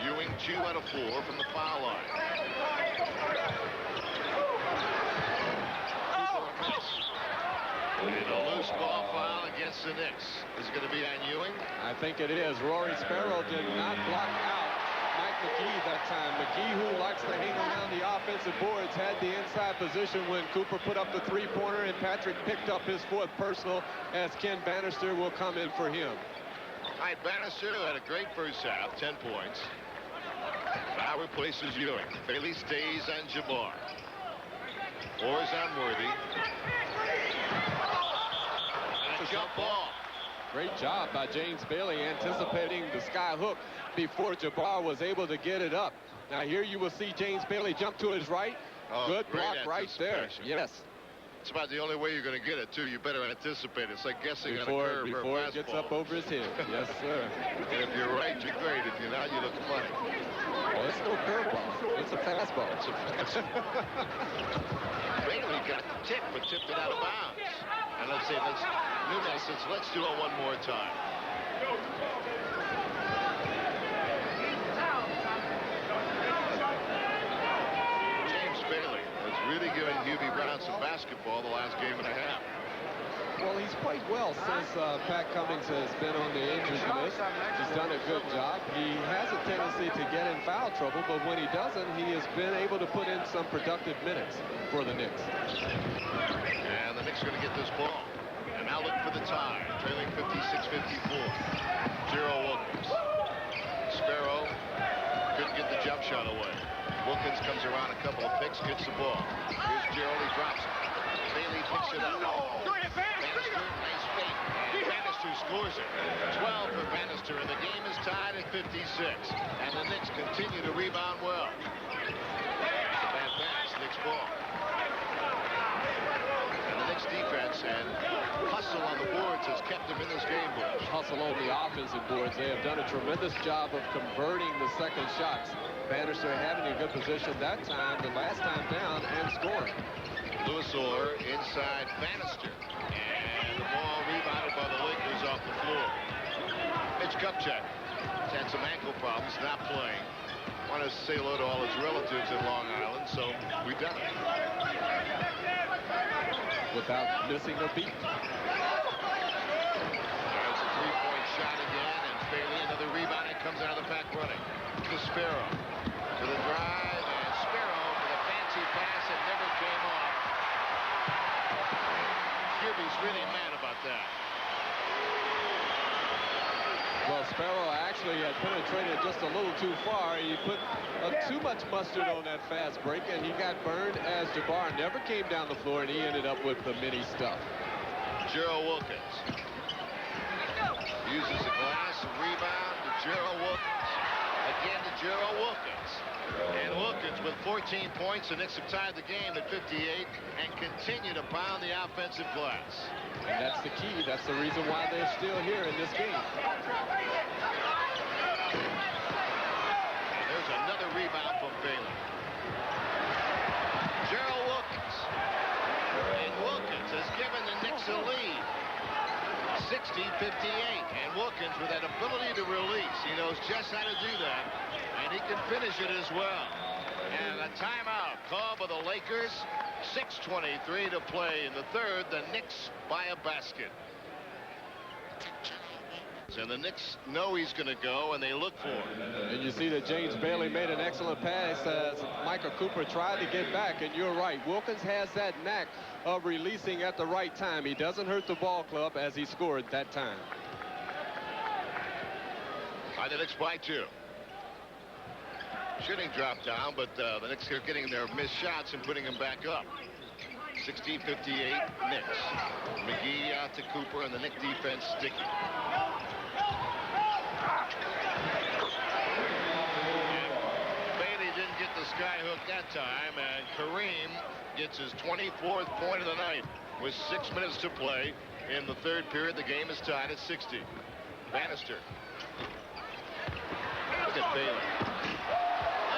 Ewing 2 out of 4 from the foul line. And a loose ball foul against the Knicks. Is it going to be on Ewing? I think it is. Rory Sparrow did not block out Mike McGee that time. McGee, who likes to hang around the offensive boards, had the inside position when Cooper put up the 3-pointer, and Patrick picked up his 4th personal as Ken Bannister will come in for him. All right, Bannister had a great first half, 10 points. Now replaces Ewing. Bailey stays on Jabbar. Orr's on Worthy. And a jump ball. Great job by James Bailey anticipating the sky hook before Jabbar was able to get it up. Now here you will see James Bailey jump to his right. Oh, good block right there. Yes. It's about the only way you're going to get it, too. You better anticipate it. It's like guessing before, on a curve or a before it gets up over his head. Yes, sir. And if you're right, you're great. If you're not, you look funny. Well, it's no curveball. It's a fastball. It's a fastball. Bailey got tipped, but tipped it out of bounds. And let's Nunez says, let's do it one more time. James Bailey has really given Hubie Brown some basketball the last game and a half. Well, he's played well since Pat Cummings has been on the injury list. He's done a good job. He has a tendency to get in foul trouble, but when he doesn't, he has been able to put in some productive minutes for the Knicks. And the Knicks are going to get this ball. And now look for the tie, trailing 56-54. Gerald Wilkins. Sparrow couldn't get the jump shot away. Wilkins comes around a couple of picks, gets the ball. Here's Gerald, he drops it. Bailey picks it up. Bannister, nice fake. And Bannister scores it. 12 for Bannister, and the game is tied at 56. And the Knicks continue to rebound well. It's a bad pass, Knicks ball. And the Knicks defense and hustle on the boards has kept them in this game. Hustle on the offensive boards. They have done a tremendous job of converting the second shots. Bannister having a good position that time, the last time down, and scoring. Louis Orr inside Bannister. And the ball rebounded by the Lakers off the floor. Mitch Kupchak has had some ankle problems, not playing. Want to say hello to all his relatives in Long Island, so we've done it. Without missing a beat. There's a three-point shot again, and Bailey another rebound. It comes out of the back running. To Sparrow. To the drive, and Sparrow with a fancy pass and never came off. Kirby's really mad about that. Well, Sparrow actually had penetrated just a little too far. He put too much mustard on that fast break, and he got burned as Jabbar never came down the floor, and he ended up with the mini stuff. Gerald Wilkins uses the glass and rebound to Gerald Wilkins. A again to Gerald Wilkins. And Wilkins with 14 points. The Knicks have tied the game at 58 and continue to pound the offensive glass. And that's the key. That's the reason why they're still here in this game. And there's another rebound from Bailey. Gerald Wilkins. And Wilkins has given the Knicks a lead. 60-58. And Wilkins, with that ability to release, he knows just how to do that. And he can finish it as well. And a timeout called by the Lakers. 6:23 to play in the third. The Knicks by a basket. And the Knicks know he's going to go, and they look for him. And you see that James Bailey made an excellent pass as Michael Cooper tried to get back. And you're right. Wilkins has that knack of releasing at the right time. He doesn't hurt the ball club as he scored that time. By the Knicks by 2. Shooting dropped down, but the Knicks are getting their missed shots and putting them back up. 60-58 Knicks. McGee out to Cooper, and the Knicks defense sticky. And Bailey didn't get the skyhook that time, and Kareem gets his 24th point of the night with 6 minutes to play in the third period. The game is tied at 60. Bannister. Look at Bailey.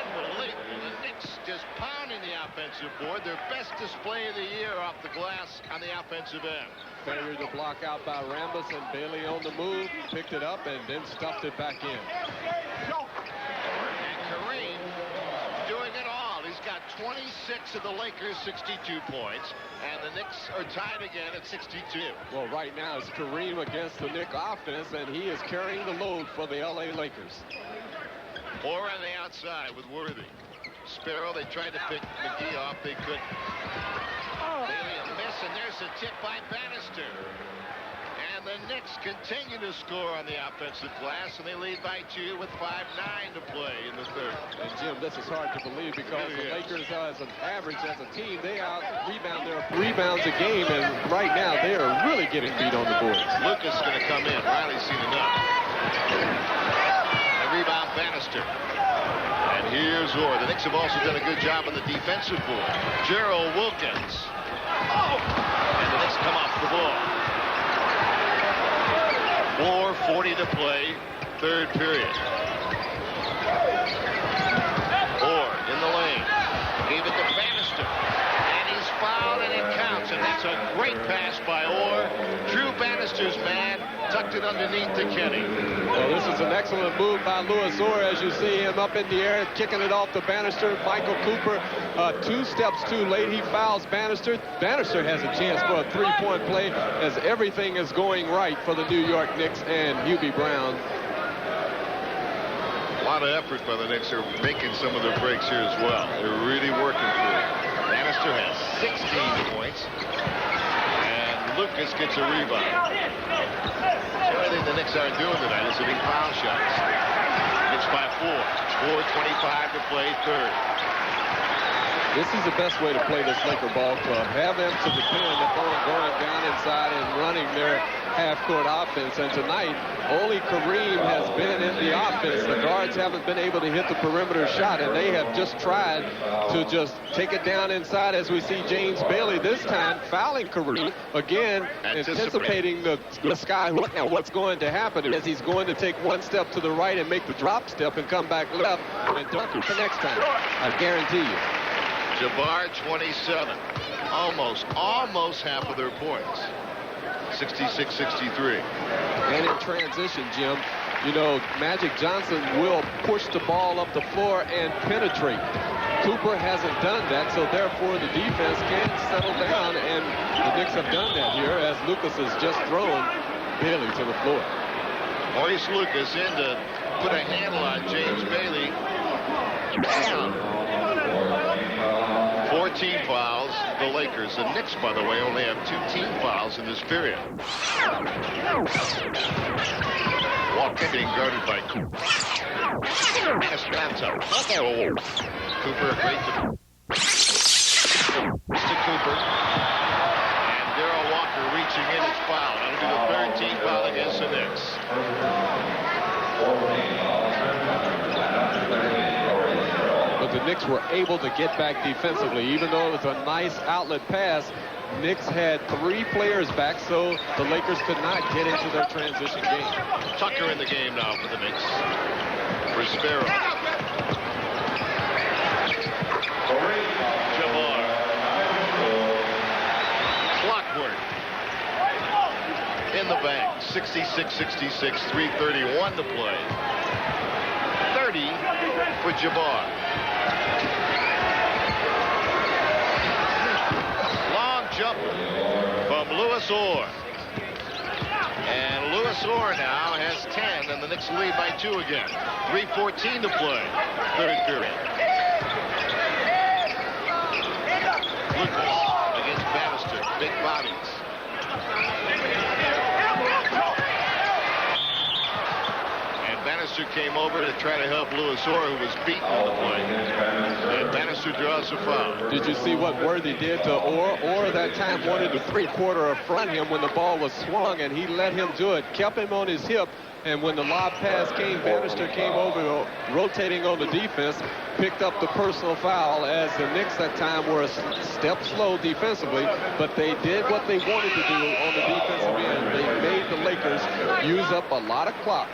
Unbelievable. The Knicks just pounding the offensive board. Their best display of the year off the glass on the offensive end. Failure to block out by Rambis, and Bailey on the move, picked it up and then stuffed it back in. And Kareem doing it all. He's got 26 of the Lakers' 62 points, and the Knicks are tied again at 62. Well, right now it's Kareem against the Knicks offense, and he is carrying the load for the LA Lakers. 4 on the outside with Worthy. Sparrow, they tried to pick McGee off. They couldn't. Bailey a miss, and there's a tip by Bannister. And the Knicks continue to score on the offensive glass, and they lead by 2 with 5:09 to play in the third. And Jim, this is hard to believe because the Lakers, as an average, as a team, they out-rebound their rebounds a game, and right now they are really getting beat on the boards. Lucas is going to come in. Riley's seen enough. A rebound, Bannister. And here's Orr. The Knicks have also done a good job on the defensive board. Gerald Wilkins. And the Knicks come off the ball. 4:40 to play, third period. Orr in the lane. Gave it to Bannister. And he's fouled, and it counts. And that's a great pass by Orr. Drew Bannister's man. Tucked it underneath to Kenny. Well, this is an excellent move by Louis Orr, as you see him up in the air, kicking it off to Bannister. Michael Cooper, 2 steps too late. He fouls Bannister. Bannister has a chance for a three-point play as everything is going right for the New York Knicks and Hubie Brown. A lot of effort by the Knicks. They're making some of their breaks here as well. They're really working for it. Bannister has 16 points. Lucas gets a rebound. The only thing the Knicks aren't doing tonight is hitting foul shots. Knicks by 4. 4:25 to play third. This is the best way to play this Laker ball club. Have them to depend upon going down inside and running their half-court offense. And tonight, only Kareem has been in the offense. The guards haven't been able to hit the perimeter shot, and they have just tried to just take it down inside, as we see James Bailey this time fouling Kareem. Again, anticipating the sky. Now, what's going to happen is he's going to take one step to the right and make the drop step and come back left and dunk it the next time. I guarantee you. Jabbar 27. Almost half of their points. 66-63. And in transition, Jim, you know, Magic Johnson will push the ball up the floor and penetrate. Cooper hasn't done that, so therefore the defense can't settle down, and the Knicks have done that here as Lucas has just thrown Bailey to the floor. Maurice Lucas in to put a handle on James Bailey. 14 fouls, the Lakers. The Knicks, by the way, only have 2 team fouls in this period. Walker being guarded by Cooper. Cooper, great to Cooper. And Darrell Walker reaching in his foul. That'll be the third team foul against the Knicks. the Knicks were able to get back defensively. Even though it was a nice outlet pass, Knicks had 3 players back, so the Lakers could not get into their transition game. Tucker in the game now for the Knicks. Rispero. Jabbar. Clockwork. In the bank. 66-66, 3:31 to play. 30 for Jabbar. Long jumper from Louis Orr. And Louis Orr now has 10, and the Knicks lead by 2 again. 3:14 to play. Third period. Lucas against Bannister. Big bodies. And Bannister came over to try to help Louis Orr, who was beaten on the play. And Bannister draws a foul. Did you see what Worthy did to Orr? Orr that time wanted to three-quarter affront him when the ball was swung, and he let him do it. Kept him on his hip, and when the lob pass came, Bannister came over, rotating on the defense, picked up the personal foul, as the Knicks that time were a step slow defensively, but they did what they wanted to do on the defensive end. They made the Lakers use up a lot of clock,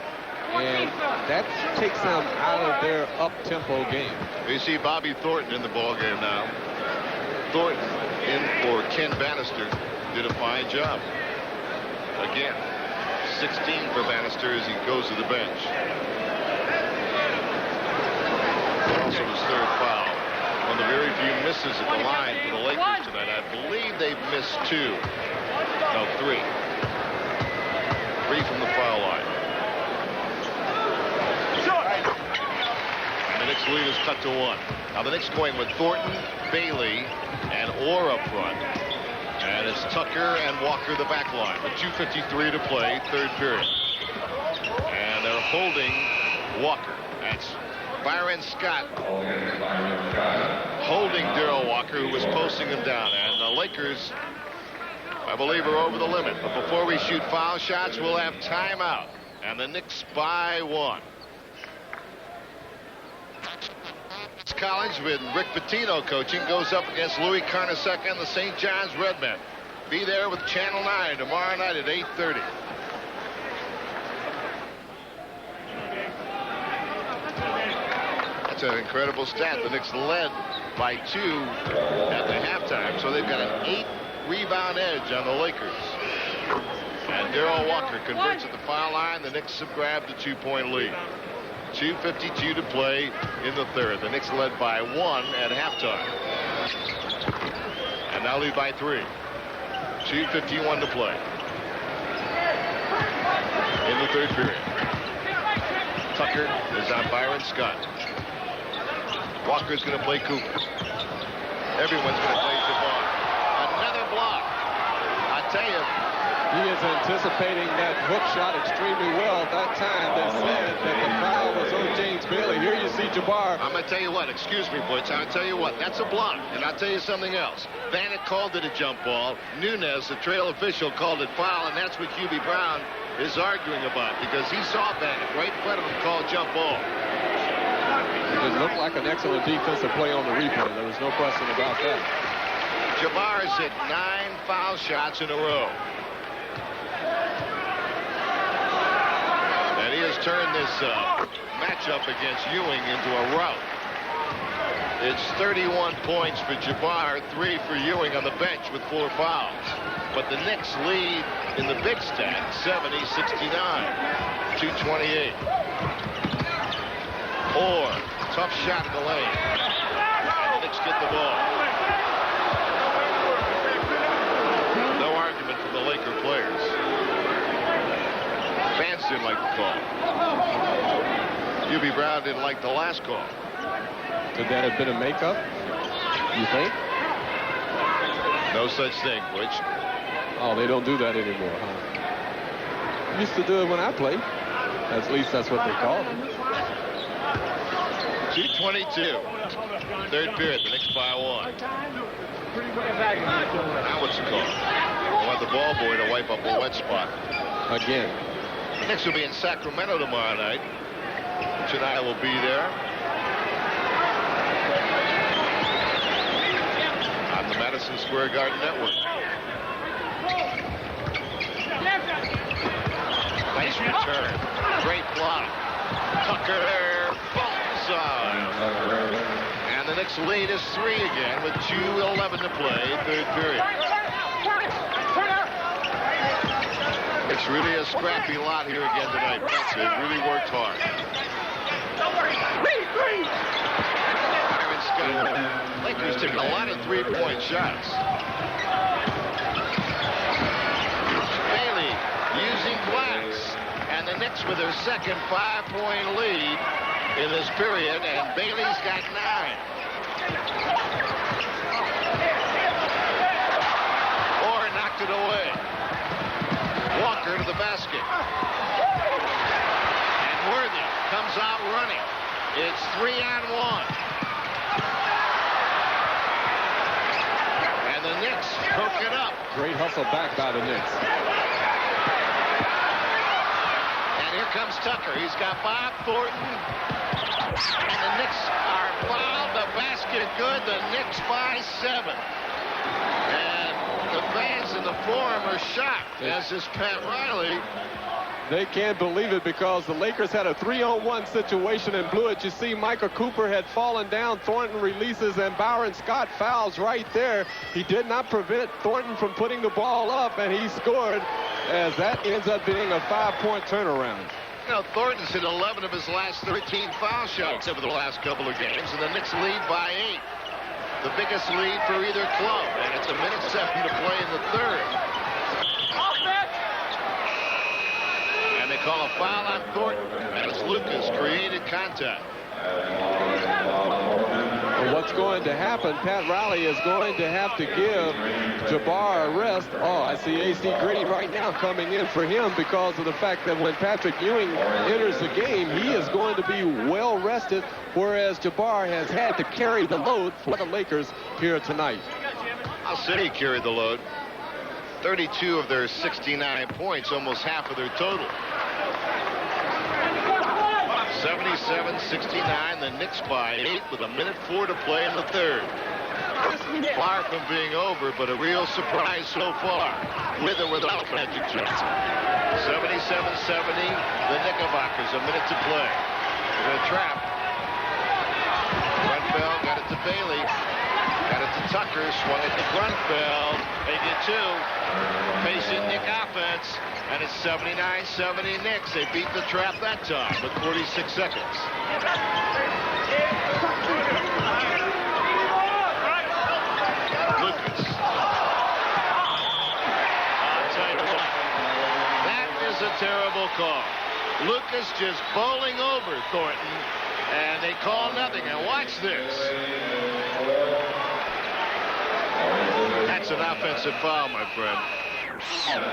and that takes them out of their up-tempo game. You see Bobby Thornton in the ballgame now. Thornton in for Ken Bannister did a fine job. Again, 16 for Bannister as he goes to the bench. Also his third foul. One of the very few misses at the line for the Lakers tonight. I believe they've missed 2. No, 3. 3 from the foul line. And the Knicks lead is cut to 1. Now the Knicks going with Thornton, Bailey, and Orr up front. And it's Tucker and Walker the back line with 2:53 to play, third period. And they're holding Walker. That's Byron Scott holding Darrell Walker, who was posting him down. And the Lakers, I believe, are over the limit. But before we shoot foul shots, we'll have timeout. And the Knicks by 1. College with Rick Pitino coaching goes up against Louis Carnesecca and the St. John's Redmen. Be there with Channel 9 tomorrow night at 8:30. That's an incredible stat. The Knicks led by 2 at the halftime, so they've got an 8-rebound edge on the Lakers. And Darrell Walker converts at the foul line. The Knicks have grabbed a 2-point lead. 2:52 to play in the third. The Knicks led by 1 at halftime. And now lead by 3. 2:51 to play in the third period. Tucker is on Byron Scott. Walker's going to play Cooper. Everyone's going to play Jabbar. Another block. I tell you, he is anticipating that hook shot extremely well. At that time, they said that the foul was on James Bailey. Here you see Jabbar. I'm going to tell you what, excuse me, Butch. I'll tell you what, that's a block. And I'll tell you something else. Bannock called it a jump ball. Nunez, the trail official, called it foul, and that's what Hubie Brown is arguing about, because he saw Bannock right in front of him call jump ball. It looked like an excellent defensive play on the replay. There was no question about that. Jabbar has hit 9 foul shots in a row. And he has turned this matchup against Ewing into a rout. It's 31 points for Jabbar, 3 for Ewing on the bench with 4 fouls. But the Knicks lead in the big stat, 70-69, 2:28. Orr, tough shot in the lane. And the Knicks get the ball. No argument from the Laker players. Fans didn't like the call. Hubie Brown didn't like the last call. Could that have been a makeup, you think? No such thing, Butch. Oh, they don't do that anymore, huh? Used to do it when I played. At least that's what they called it. 2:22. Third period, the Knicks by 1. Now what's the call? I want the ball boy to wipe up a wet spot. Again. The Knicks will be in Sacramento tomorrow night. Tonight will be there. Madison Square Garden Network. Nice return. Great block. Tucker there. Bullseye. And the Knicks lead is 3 again with 2:11 to play, third period. It's really a scrappy lot here again tonight. They really worked hard. Byron Scott. Lakers took a lot of three-point shots. Bailey using glass. And the Knicks with their second 5-point lead in this period. And Bailey's got 9. Orr knocked it away. Walker to the basket. And Worthy comes out running. It's 3-on-1. And the Knicks hook it up. Great hustle back by the Knicks. And here comes Tucker. He's got Bob Thornton. And the Knicks are fouled. The basket good. The Knicks by 7. And the fans in the Forum are shocked, as is Pat Riley. They can't believe it because the Lakers had a 3-on-1 situation and blew it. You see Michael Cooper had fallen down. Thornton releases and Byron Scott fouls right there. He did not prevent Thornton from putting the ball up, and he scored, as that ends up being a 5-point turnaround. You know, Thornton's hit 11 of his last 13 foul shots over the last couple of games, and the Knicks lead by 8. The biggest lead for either club, and it's 1:07 to play in the third. And they call a foul on Thornton as Lucas created contact. Well, what's going to happen, Pat Riley is going to have to give Jabbar a rest. Oh, I see A.C. Green right now coming in for him because of the fact that when Patrick Ewing enters the game, he is going to be well rested, whereas Jabbar has had to carry the load for the Lakers here tonight. I'll say he carried the load. 32 of their 69 points, almost half of their total. 77-69, the Knicks by 8 with 1:04 to play in the third. Far from being over, but a real surprise so far, with or without Magic Johnson. 77-70, the Knickerbockers, 1 minute to play. They're going to trap. Grunfeld got it to Bailey. Got it to Tucker, swung it to Grunfeld. They get 2. Facing Knick offense, and it's 79-70 Knicks. They beat the trap that time with 46 seconds. Lucas. I'll tell you what, that is a terrible call. Lucas just bowling over Thornton, and they call nothing. And watch this. That's an offensive foul, my friend.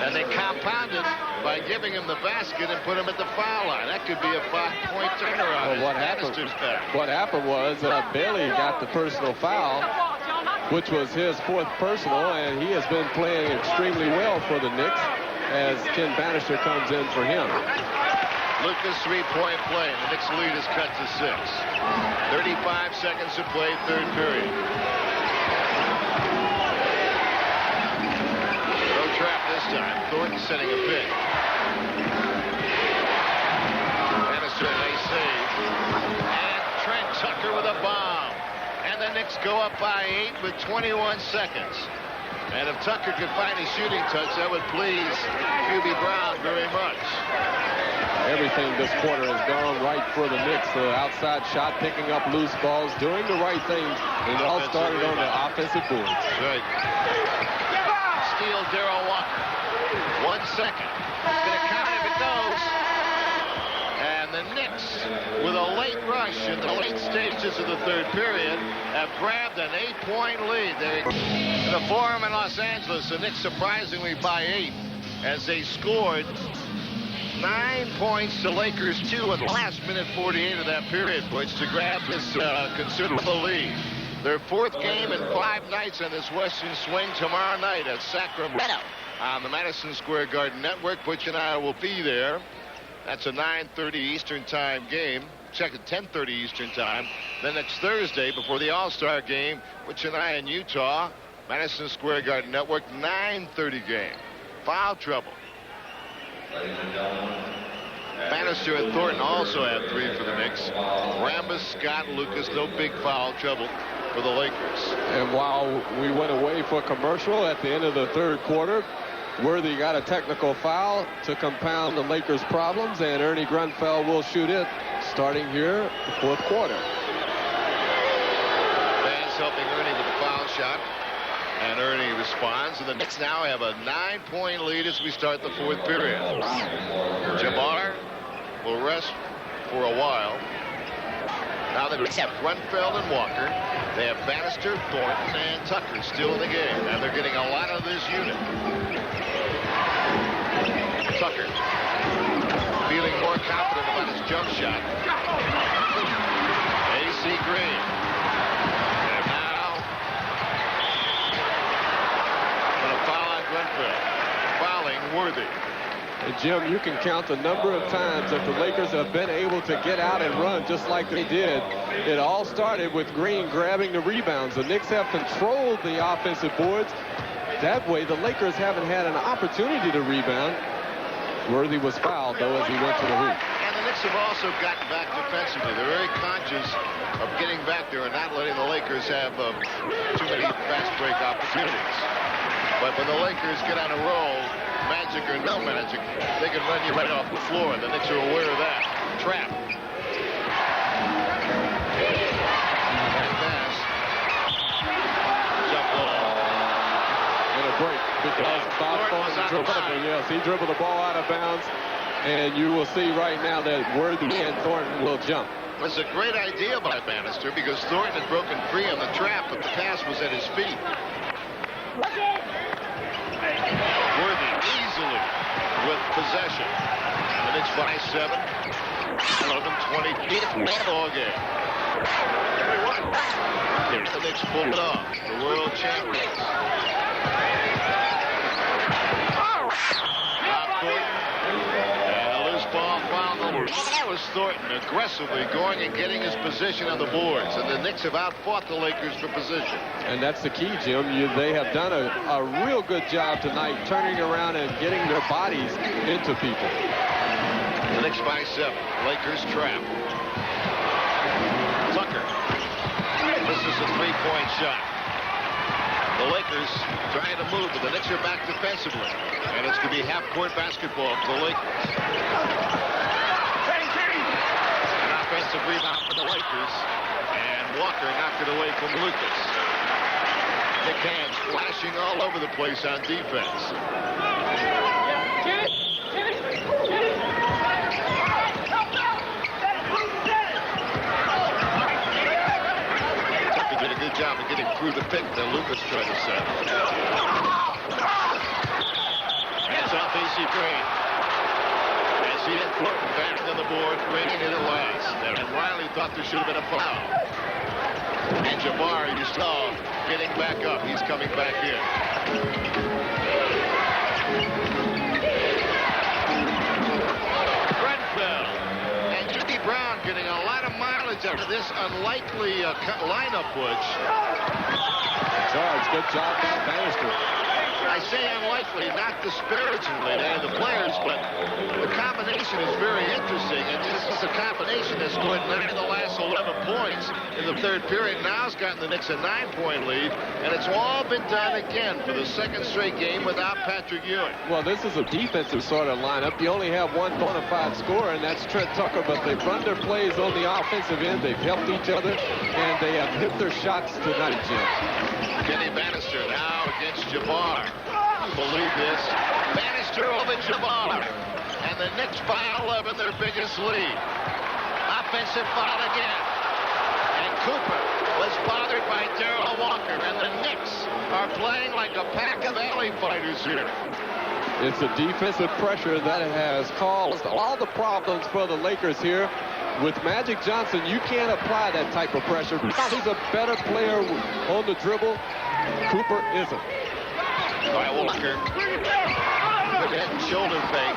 And they compounded by giving him the basket and put him at the foul line. That could be a 5-point turnaround. Well, what happened was Bailey got the personal foul, which was his 4th personal, and he has been playing extremely well for the Knicks as Ken Bannister comes in for him. Lucas 3-point play, and the Knicks lead is cut to 6. 35 seconds to play, third period. Trap this time. Thornton setting a pick. Bannister, nice save. And Trent Tucker with a bomb. And the Knicks go up by 8 with 21 seconds. And if Tucker could find a shooting touch, that would please QB Brown very much. Everything this quarter has gone right for the Knicks. The outside shot, picking up loose balls, doing the right things. And it all started on the offensive boards. Right. Steal Darrell Walker. 1 second. It's going to count if it goes. And the Knicks, with a late rush in the late stages of the third period, have grabbed an 8-point lead. In the Forum in Los Angeles, the Knicks surprisingly by 8 as they scored 9 points to Lakers 2 in the last minute 48 of that period, which to grab this considerable lead. Their 4th game in 5 nights on this Western swing tomorrow night at Sacramento on the Madison Square Garden Network. Butch and I will be there. That's a 9:30 Eastern Time game. Check at 10:30 Eastern Time. Then next Thursday, before the All-Star game, Butch and I in Utah. Madison Square Garden Network, 9:30 game. Foul trouble. Bannister and Thornton also had 3 for the Knicks. Rambis, Scott, Lucas, no big foul trouble for the Lakers. And while we went away for commercial at the end of the third quarter, Worthy got a technical foul to compound the Lakers' problems, and Ernie Grunfeld will shoot it starting here the fourth quarter. Fans helping Ernie with the foul shot, and Ernie responds, and the Knicks now have a 9-point lead as we start the fourth period. Jamar will rest for a while. Now the Knicks have Grunfeld and Walker. They have Bannister, Thornton, and Tucker still in the game, and they're getting a lot of this unit. Tucker feeling more confident about his jump shot. A.C. Green. And now going to foul on Grunfeld. Fouling Worthy. And Jim, you can count the number of times that the Lakers have been able to get out and run just like they did. It all started with Green grabbing the rebounds. The Knicks have controlled the offensive boards. That way, the Lakers haven't had an opportunity to rebound. Worthy was fouled, though, as he went to the hoop. And the Knicks have also gotten back defensively. They're very conscious of getting back there and not letting the Lakers have too many fast break opportunities. But when the Lakers get on a roll, magic or no magic, they can run you right off the floor, and the Knicks are aware of that. Trap. Pass. Jump ball. And a break because Bob Thornton dribbled. Yes, he dribbled the ball out of bounds, and you will see right now that Worthy and Thornton will jump. It's a great idea by Bannister because Thornton had broken free on the trap, but the pass was at his feet. Worthy easily with possession. The Knicks by 7. 11-20 ball game. The Knicks pull it off. The world champions. And a loose ball foul. That was Thornton aggressively going and getting his position on the boards. And the Knicks have outfought the Lakers for position. And that's the key, Jim. They have done a real good job tonight turning around and getting their bodies into people. The Knicks by 7. Lakers trap. Tucker. This is a three-point shot. The Lakers trying to move, but the Knicks are back defensively. And it's going to be half-court basketball for the Lakers. An offensive rebound for the Lakers. And Walker knocked it away from Lucas. Nick Hands flashing all over the place on defense. Tucker did a good job of getting through the pick that Lucas tried to set. Hands off A.C. Green. As he hit Thornton back on the board, bringing it at last. And Riley thought there should have been a foul. And Jamar, you saw, getting back up. He's coming back in. Grunfeld and Jimmy Brown getting a lot of mileage out of this unlikely lineup push. Charge, good job by Bannister. I say unlikely, not disparagingly to the players, but the combination is very interesting. And this is a combination that's scored 9 of the last 11 points in the third period. Now it's gotten the Knicks a 9-point lead, and it's all been done again for the second straight game without Patrick Ewing. Well, this is a defensive sort of lineup. You only have one bona fide scorer, and that's Trent Tucker, but they've run their plays on the offensive end. They've helped each other, and they have hit their shots tonight, Jim. Kenny Bannister now against Jamar. Believe this. Bannister over Jamar. And the Knicks by 11, their biggest lead. Offensive foul again. And Cooper was bothered by Darrell Walker. And the Knicks are playing like a pack of alley fighters here. It's a defensive pressure that has caused all the problems for the Lakers here. With Magic Johnson, you can't apply that type of pressure. He's a better player on the dribble. Cooper isn't. By Walker. Good head and shoulder fake.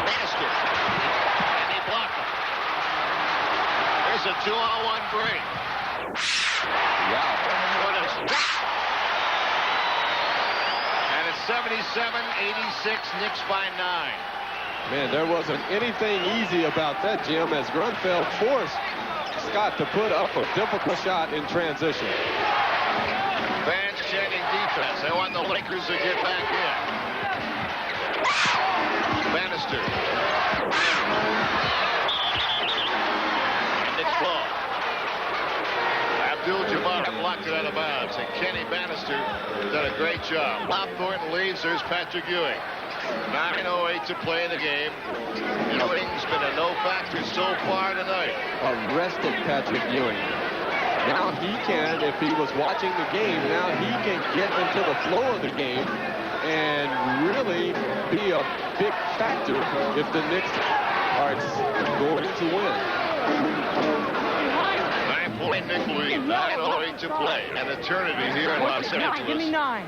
Bannister. And he blocked him. There's a 2-on-1 break. Wow. What a stop. 77-86, Knicks by 9. Man, there wasn't anything easy about that, Jim, as Grunfeld forced Scott to put up a difficult shot in transition. Fans chanting defense. They want the Lakers to get back in. Bannister. And Knicks ball. Abdul-Jabbar blocked it out of bounds, and Kenny Bannister done a great job. Bob Thornton leaves. There's Patrick Ewing. 9:08 to play in the game. Ewing's been a no factor so far tonight. Arrested Patrick Ewing. Now he can, if he was watching the game, now he can get into the flow of the game and really be a big factor if the Knicks are going to win. 9-point Knicks lead, 9:08 to play. An eternity here in Los Angeles. Give me 9.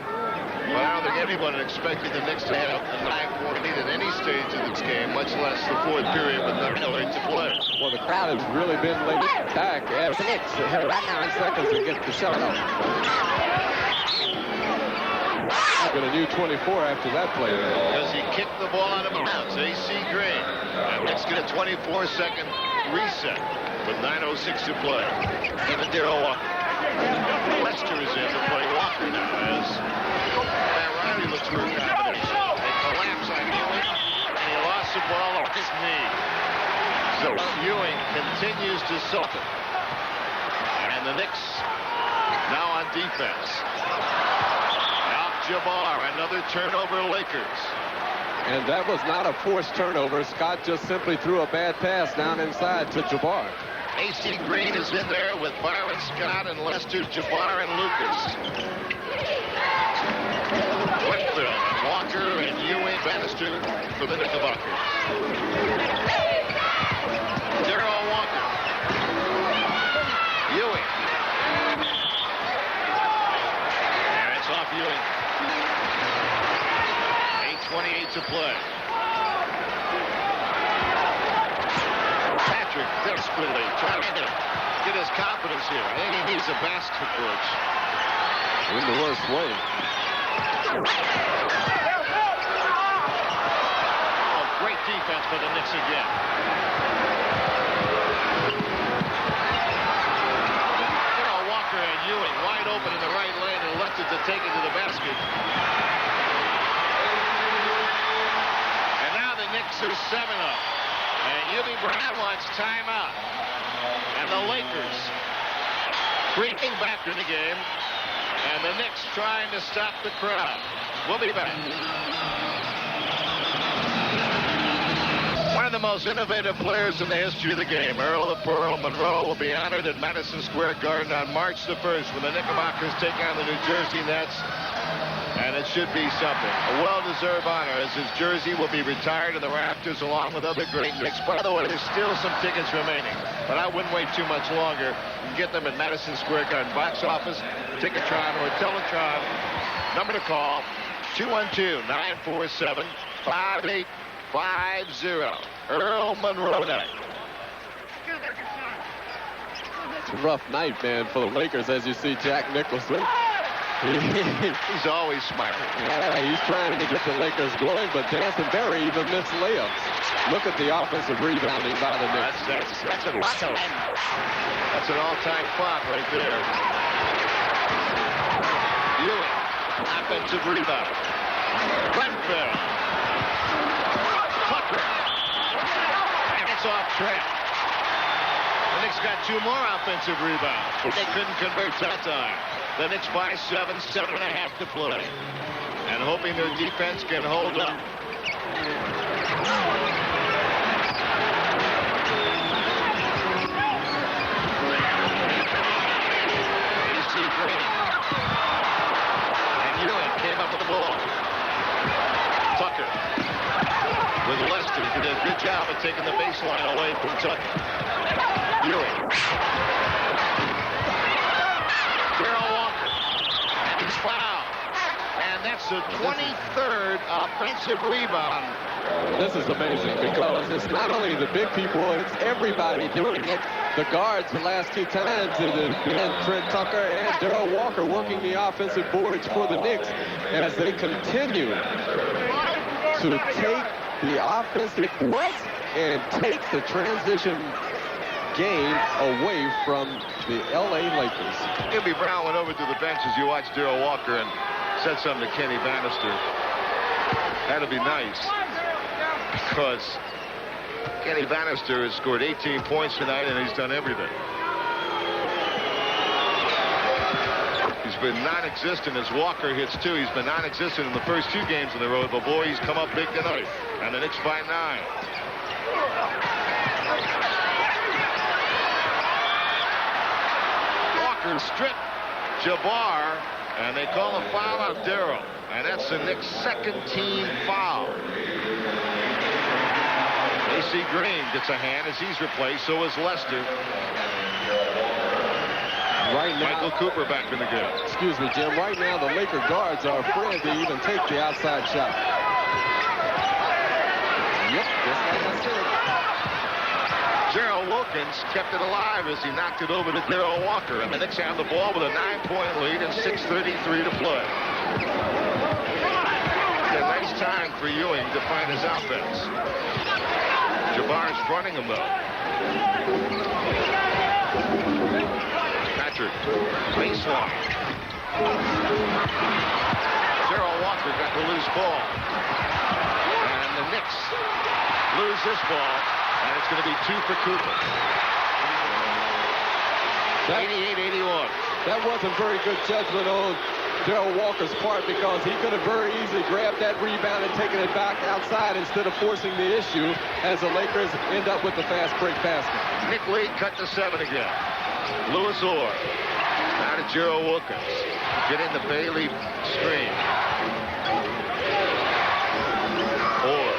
Well, I don't think anyone expected the Knicks to have a 9-point lead at any stage of this game, much less the fourth period with 9:08 to play. Well, the crowd has really been laid back as the Knicks have right 9 seconds to get the shot off. Got a new 24 after that play. Because he kicked the ball out of bounds, A.C. Green. And let's get a 24-second reset with 9:06 to play. Even Darryl Walker. Lester is in to play Walker now as Matt Riley looks for a combination. They collapse on Ewing, and he lost the ball off his knee. So Ewing continues to suffer. And the Knicks now on defense. Jabbar, another turnover, Lakers. And that was not a forced turnover. Scott just simply threw a bad pass down inside to Jabbar. A.C. Green is in there with Byron Scott and Lester, Jabbar, and Lucas. Whitfield, Walker, and Ewing, Bannister for the Knickerbockers. Darryl Walker. Ewing. And it's off Ewing. 8:28 to play. Patrick desperately trying to get his confidence here. I think he needs a basket coach. In the worst way. Oh, great defense for the Knicks again. Walker and Ewing wide open in the right lane and elected to take it to the basket. Knicks are 7-up. And Hubie Brown wants timeout. And the Lakers creeping back in the game. And the Knicks trying to stop the crowd. We'll be back. One of the most innovative players in the history of the game, Earl of Pearl Monroe, will be honored at Madison Square Garden on March the 1st when the Knickerbockers take on the New Jersey Nets. And it should be something. A well-deserved honor as his jersey will be retired in the rafters along with other great Knicks. By the way, there's still some tickets remaining, but I wouldn't wait too much longer. You can get them at Madison Square Garden box office, Ticketron, or Teletron. Number to call, 212-947-5850. Earl Monroe night. It's a rough night, man, for the Lakers as you see Jack Nicholson. He's always smiling. Yeah, he's trying to get the Lakers going, but Danson Berry even missed layups. Look at the offensive rebounding by the Knicks. That's an all-time flop right there. Ewing, offensive rebound. Glenfield. Tucker. And it's off track. The Knicks got 2 more offensive rebounds. They couldn't convert that time. The Knicks by 7, 7.5 to play. And hoping their defense can hold up. And Ewing came up with the ball. Tucker with Lester, who did a good job of taking the baseline away from Tucker. Ewing. Darryl Walker. He's fouled. And that's the 23rd offensive rebound. This is amazing because it's not only the big people, it's everybody doing it. the guards the last two times, and Trent Tucker and Darrell Walker working the offensive boards for the Knicks as they continue to take the offensive boards and take the transition game away from the L.A. Lakers. Jimmy Brown went over to the bench as you watched Darrell Walker and said something to Kenny Bannister. That'd be nice, because Kenny Bannister has scored 18 points tonight and he's done everything. He's been non-existent as Walker hits two. He's been non-existent in the first two games on the road, but boy, he's come up big tonight. And the Knicks by 9. Walker stripped Jabbar, and they call a foul on Darrell. And that's the Knicks' second team foul. AC Green gets a hand as he's replaced, so is Lester. Right now, Michael Cooper back in the game. Excuse me, Jim. Right now, the Laker guards are afraid to even take the outside shot. Yep, just like I said. Gerald Wilkins kept it alive as he knocked it over to Darrell Walker. And the Knicks have the ball with a 9-point lead and 6:33 to play. A nice time for Ewing to find his offense. Jabbar's fronting him, though. Patrick, baseline. Darrell Walker got the loose ball. And the Knicks lose this ball. And it's going to be 2 for Cooper. 88-81. That wasn't very good judgment on Darrell Walker's part, because he could have very easily grabbed that rebound and taken it back outside instead of forcing the issue as the Lakers end up with the fast break basket. Nick Lee cut to 7 again. Louis Orr. Now to Gerald Wilkins. Getting the Bailey screen. Orr.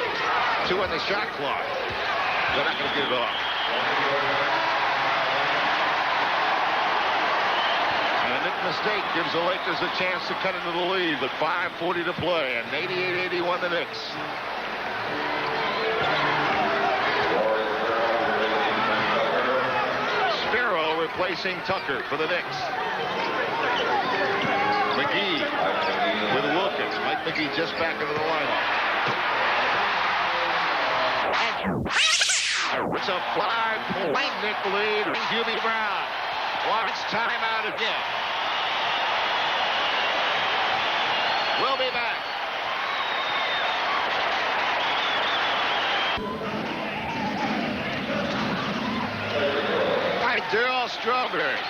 2 on the shot clock. They're not going to get it off. And a Nick mistake gives the Lakers a chance to cut into the lead with 5:40 to play, and 88-81 the Knicks. Sparrow replacing Tucker for the Knicks. McGee with Wilkins. Mike McGee just back into the lineup. It's a 5-point Nick lead. Hubie Brown wants timeout again. We'll be back. Hi, Darryl Strawberry.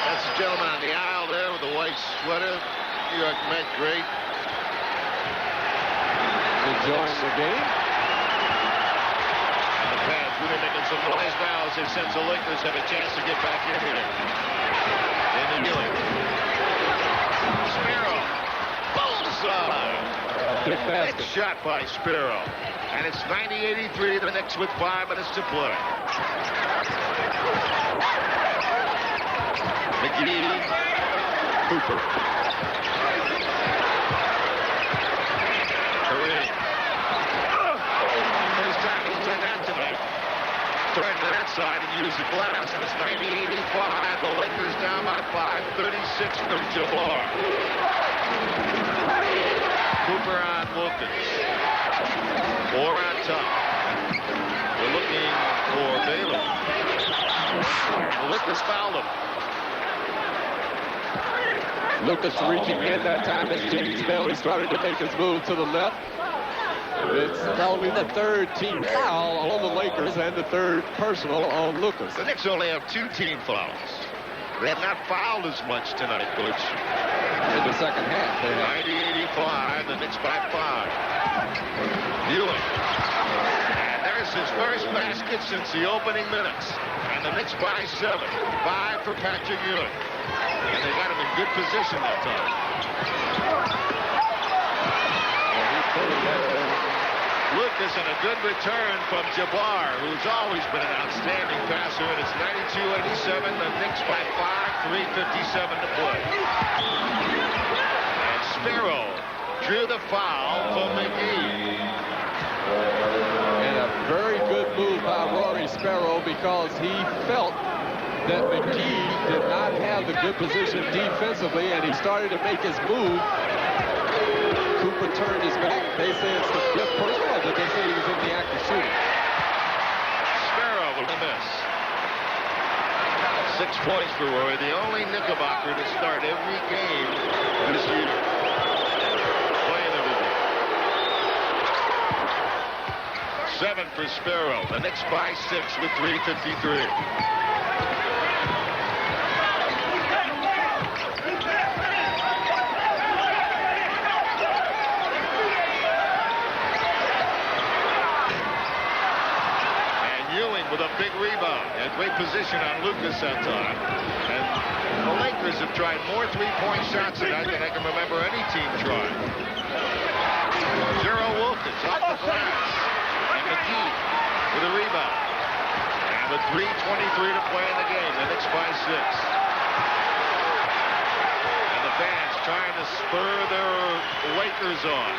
That's the gentleman on the aisle there with the white sweater. New York Met great. Enjoying the game. Really making some noise now as they sense the Lakers have a chance to get back in here. In the Ewing. Sparrow. Bullseye. Big shot by Sparrow. And it's 90-83 to the Knicks with 5 minutes to play. McGee. Cooper. Kareem. First time he's done that tonight. Turn to that side and use the glass, and it's 90-85. The Lakers down by 5. 36 for Jabbar. Cooper on Wilkins. Orr on top. We're looking for Bailey. The Lakers fouled him. Lucas reaching in that time as James Bailey started to make his move to the left. It's probably the third team foul on the Lakers and the third personal on Lucas. The Knicks only have 2 team fouls. They have not fouled as much tonight, Butch. In the second half. 90-85, the Knicks by 5. Ewing. And there's his first basket since the opening minutes. And the Knicks by 7. 5 for Patrick Ewing. And they got him in good position that time. Lucas and a good return from Jabbar, who's always been an outstanding passer, and it's 92-87. The Knicks by 5, 3:57 to play. And Sparrow drew the foul for McGee. And a very good move by Rory Sparrow because he felt that McGee did not have the good position defensively, and he started to make his move. Cooper turned his back. They say it's the fifth personal, but they say he was in the act of shooting. Sparrow with a miss. 6 points for Roy, the only Knickerbocker to start every game this year. Playing every game. 7 for Sparrow. The Knicks by 6 with 3:53. With a big rebound and great position on Lucas that time. And the Lakers have tried more three-point shots tonight than I can remember any team trying. Gerald Wilkins off the glass. And McGee with a rebound. And with 3:23 to play in the game, the Knicks by 6. And the fans trying to spur their Lakers on.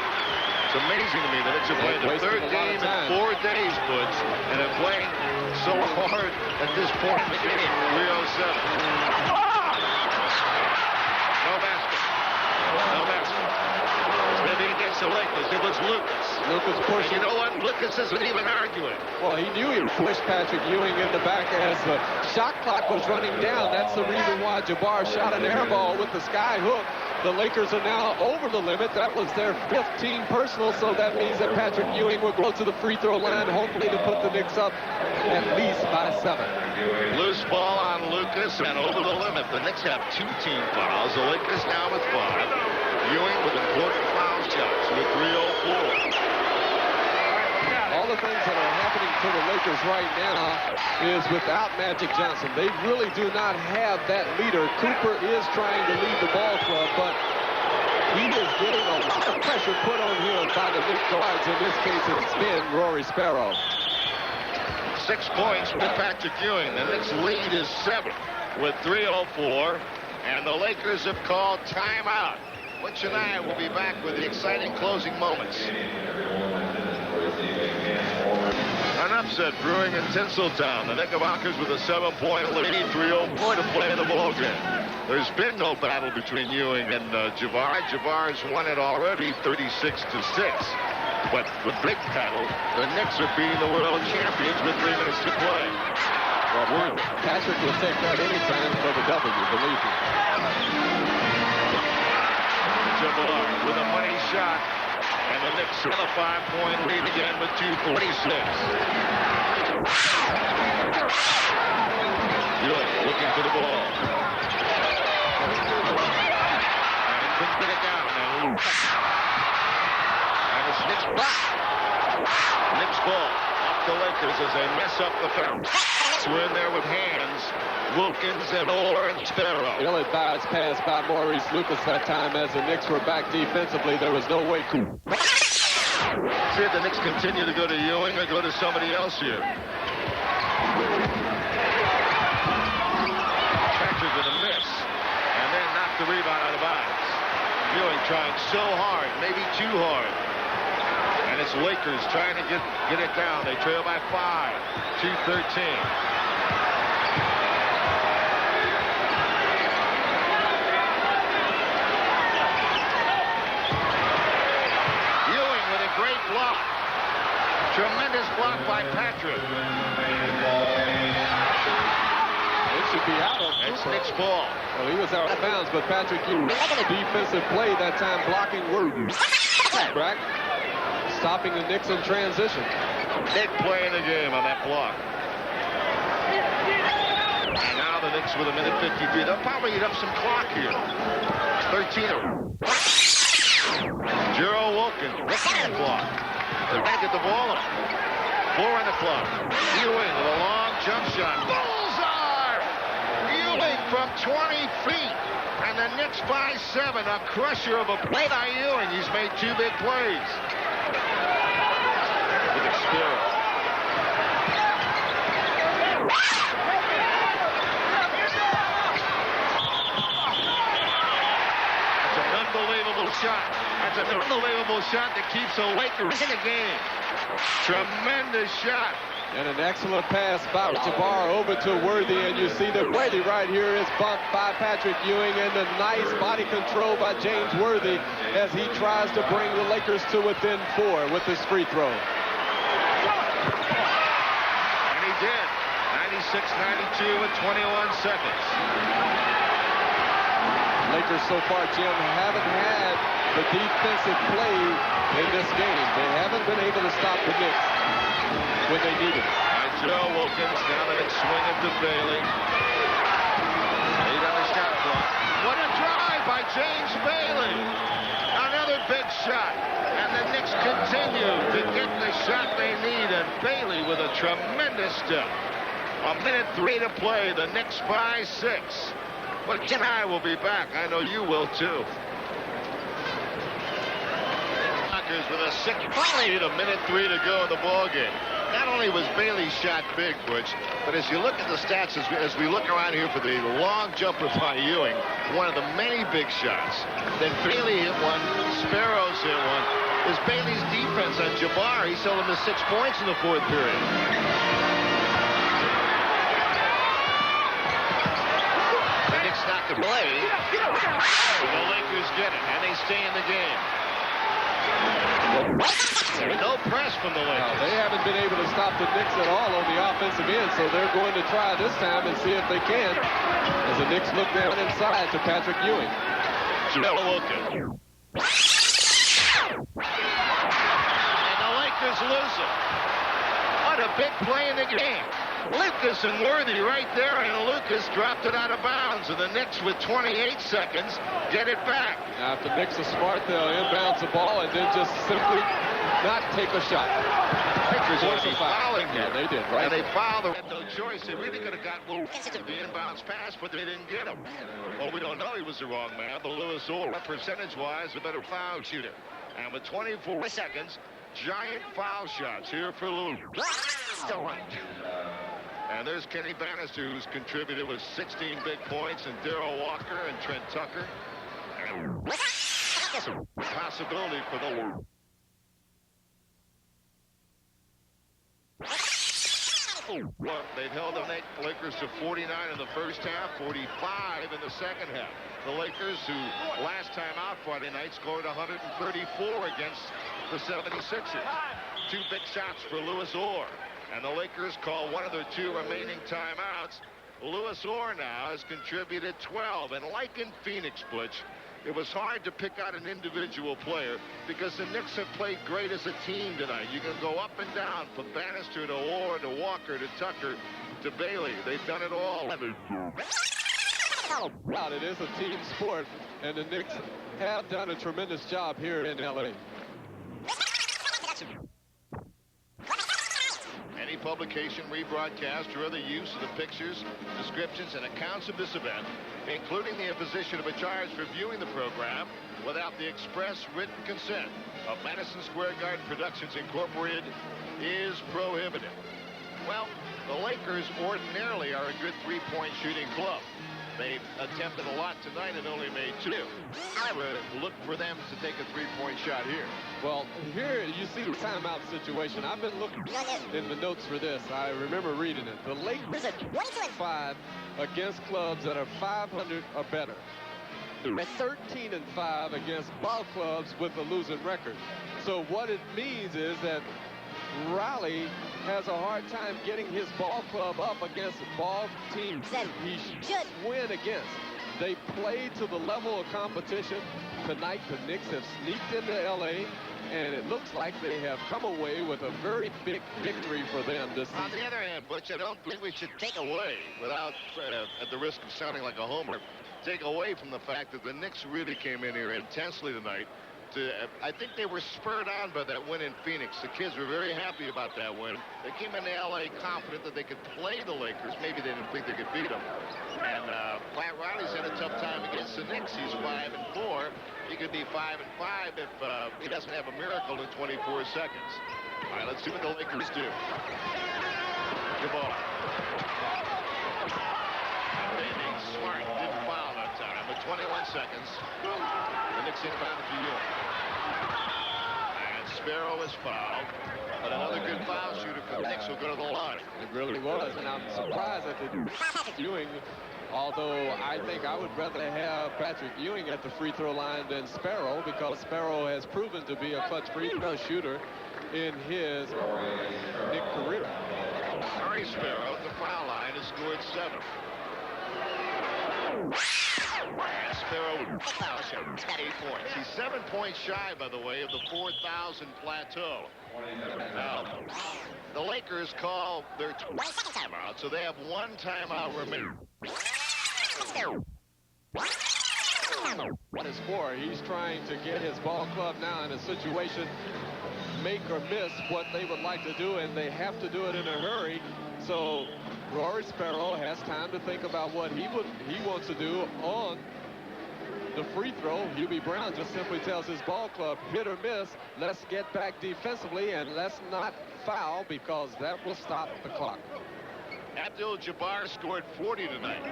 It's amazing to me that it's playing the third game in 4 days, Butch, and they're playing so hard at this point in the game. 3:07. No basket. No basket. Maybe against the Lakers. It was Lucas. Lucas pushed. You know what? Lucas isn't even arguing. Well, he knew he pushed Patrick Ewing in the back as the shot clock was running down. That's the reason why Jabbar shot an air ball with the sky hook. The Lakers are now over the limit. That was their 15 personal, so that means that Patrick Ewing will go to the free throw line, hopefully to put the Knicks up at least by 7. Loose ball on Lucas and over the limit. The Knicks have 2 team fouls. The Lakers now with 5. Ewing with important foul shots with 3:04. All the things that are happening to the Lakers right now is without Magic Johnson. They really do not have that leader. Cooper is trying to lead the ball club, but he is getting a lot of pressure put on him by the Knicks guards. In this case, it's been Rory Sparrow. 6 points for Patrick Ewing. The Knicks lead is 7 with 3:04, and the Lakers have called timeout. Butch and I will be back with the exciting closing moments. An upset brewing in Tinseltown. The Knickerbockers with a 7-point lead, 3:04 to play in the ballgame. There's been no battle between Ewing and Jabbar. Jabbar's won it already, 36-6. But the big battle, the Knicks are beating the world champions with 3 minutes to play. Well, Patrick will take that anytime for the W, believe me. Jabbar with a money shot. And the Knicks with a 5-point lead again with 2:46. Ewing looking for the ball. And he couldn't get it down. And it's Knicks back. Knicks ball off the Lakers as they mess up the foul. We're in there with hands. Wilkins and Orr and Sparrow. Ill-advised pass by Maurice Lucas that time as the Knicks were back defensively. There was no way. See if the Knicks continue to go to Ewing or go to somebody else here. Patrick with a miss. And then knocked the rebound out of bounds. Ewing trying so hard, maybe too hard. And it's Lakers trying to get it down. They trail by 5, 2:13. Great block. Tremendous block by Patrick. It should be out of It's Knicks ball. Well, he was out of bounds, but Patrick Ewing, defensive play that time, blocking Word. Back, stopping the Knicks in transition. Big play in the game on that block. And now the Knicks with 1:53. They'll probably eat up some clock here. 13. Gerald Wilkins, on the clock. They're going to get the ball up. 4 on the clock. Ewing with a long jump shot. Bullseye! Ewing from 20 feet. And the Knicks by 7. A crusher of a play by Ewing. He's made 2 big plays. With experience. That's an unbelievable shot. That's an unbelievable shot that keeps the Lakers in the game. Tremendous shot. And an excellent pass by Jabbar over to Worthy, and you see that Worthy right here is bumped by Patrick Ewing, and the nice body control by James Worthy as he tries to bring the Lakers to within 4 with this free throw. And he did. 96-92 with 21 seconds. Lakers so far, Jim, haven't had the defensive play in this game. They haven't been able to stop the Knicks when they need it. Joe Wilkins, now the Knicks swing it to Bailey. He got a shot clock. What a drive by James Bailey. Another big shot. And the Knicks continue to get the shot they need. And Bailey with a tremendous step. 1:03 to play. The Knicks by 6. Well, Jim and I will be back. I know you will too. With a 6-point, 1:03 to go in the ball game. Not only was Bailey's shot big, Butch, but as you look at the stats, as we look around here for the long jumper by Ewing, one of the many big shots. Then Bailey hit one, Sparrows hit one. Is Bailey's defense on Jabbar? He held him to 6 points in the 4th period. The Knicks knock the play. The Lakers get it, and they stay in the game. No press from the Lakers. They haven't been able to stop the Knicks at all on the offensive end, so they're going to try this time and see if they can. As the Knicks look down inside to Patrick Ewing. Joe Wilkins. And the Lakers lose it. What a big play in the game. Lucas and Worthy right there, and Lucas dropped it out of bounds, and the Knicks with 28 seconds get it back. Now, if the Knicks are smart, they'll inbounds the ball and then just simply not take a shot. Lakers ought to be fouling here. Yeah, they did, right? And they fouled. They had no choice. They really could have got Lucas to the inbounds pass, but they didn't get him. Well, we don't know he was the wrong man, but Lewis Orr, percentage-wise, a better foul shooter. And with 24 seconds, giant foul shots here for Lewis. And there's Kenny Bannister, who's contributed with 16 big points, and Darrell Walker and Trent Tucker. And possibility for the Well, they've held the Lakers to 49 in the first half, 45 in the second half. The Lakers, who last time out Friday night scored 134 against the 76ers. 2 big shots for Lewis Orr. And the Lakers call one of their 2 remaining timeouts. Lewis Orr now has contributed 12. And like in Phoenix, Butch, it was hard to pick out an individual player because the Knicks have played great as a team tonight. You can go up and down from Bannister to Orr to Walker to Tucker to Bailey. They've done it all. Well, it is a team sport, and the Knicks have done a tremendous job here in L.A. Any publication, rebroadcast, or other use of the pictures, descriptions, and accounts of this event, including the imposition of a charge for viewing the program without the express written consent of Madison Square Garden Productions Incorporated, is prohibited. Well, the Lakers ordinarily are a good three-point shooting club. They attempted a lot tonight and only made 2. I would look for them to take a three-point shot here. Well, here you see the timeout situation. I've been looking in the notes for this. I remember reading it. The Lakers are 5 against clubs that are 500 or better. They're 13-5 against ball clubs with a losing record. So what it means is that Riley has a hard time getting his ball club up against ball teams he should win against. They play to the level of competition. Tonight, the Knicks have sneaked into L.A., and it looks like they have come away with a very big victory for them this season. On the other hand, Butch, I don't think we should take away, without at the risk of sounding like a homer, take away from the fact that the Knicks really came in here intensely tonight. I think they were spurred on by that win in Phoenix. The kids were very happy about that win. They came into L.A. confident that they could play the Lakers. Maybe they didn't think they could beat them. And Pat Riley's had a tough time against the Knicks. He's 5-4. He could be 5-5 if he doesn't have a miracle in 24 seconds. All right, let's see what the Lakers do. Jabbar. Being smart, didn't foul that time. With 21 seconds, the Knicks inbound to Ewing. And Sparrow is fouled. But another good foul shooter for the Knicks Knicks will go to the line. It really was, and I'm surprised at the Ewing, although I think I would rather have Patrick Ewing at the free throw line than Sparrow, because Sparrow has proven to be a clutch free throw shooter in his Knicks career. Murray Sparrow at the foul line has scored 7. And Sparrow 8 points. He's 7 points shy, by the way, of the 4,000 plateau. Now, the Lakers call their timeout, so they have 1 timeout remaining. What is for? He's trying to get his ball club now in a situation, make or miss what they would like to do, and they have to do it in a hurry. So Rory Sparrow has time to think about what he wants to do on the free throw. Hubie Brown just simply tells his ball club, hit or miss, let's get back defensively and let's not foul, because that will stop the clock. Abdul-Jabbar scored 40 tonight.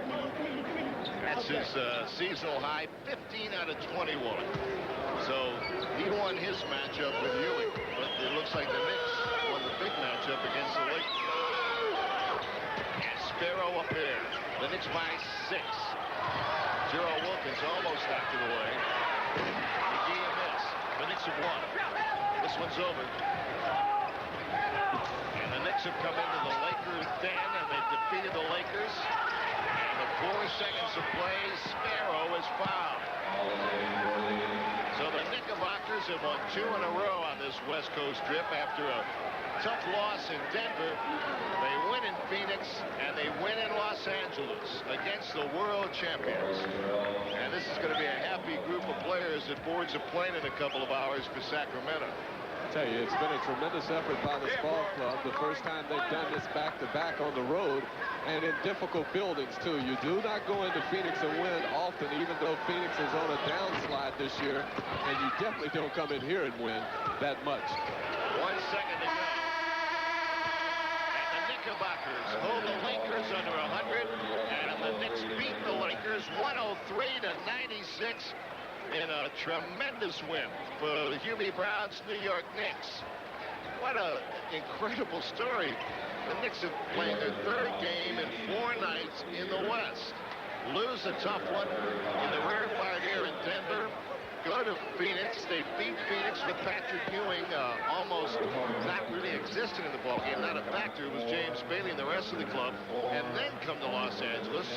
That's his seasonal high, 15 out of 21. So he won his matchup with Ewing, but it looks like the Knicks won the big matchup against the Lakers. And Sparrow up there. The Knicks by 6. Gerald Wilkins almost knocked it away. McGee a miss. The Knicks have won. This one's over. And the Knicks have come into the Lakers den, and they've defeated the Lakers. And with 4 seconds of play, Sparrow is fouled. So the Knickerbockers have won 2 in a row on this West Coast trip after a tough loss in Denver. They win in Phoenix, and they win in Los Angeles against the world champions. And this is going to be a happy group of players that boards a plane in a couple of hours for Sacramento. I tell you, it's been a tremendous effort by this ball club. The first time they've done this back-to-back on the road, and in difficult buildings too. You do not go into Phoenix and win often, even though Phoenix is on a downslide this year, and you definitely don't come in here and win that much. 1 second to go. And the Knickerbockers hold the Lakers under 100, and the Knicks beat the Lakers 103-96 in a tremendous win for the Hubie Brown's New York Knicks. What an incredible story. The Knicks have played their 3rd game in 4 nights in the West. Lose a tough one in the rarefied air in Denver. Go to Phoenix. They beat Phoenix with Patrick Ewing almost not really existing in the ballgame. Not a factor. It was James Bailey and the rest of the club. And then come to Los Angeles.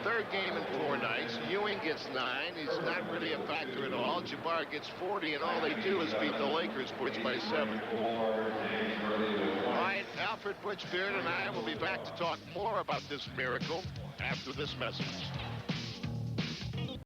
3rd game in 4 nights. Ewing gets 9. He's not really a factor at all. Jabbar gets 40, and all they do is beat the Lakers, which by 7. All right, Alfred Butchbeard and I will be back to talk more about this miracle after this message.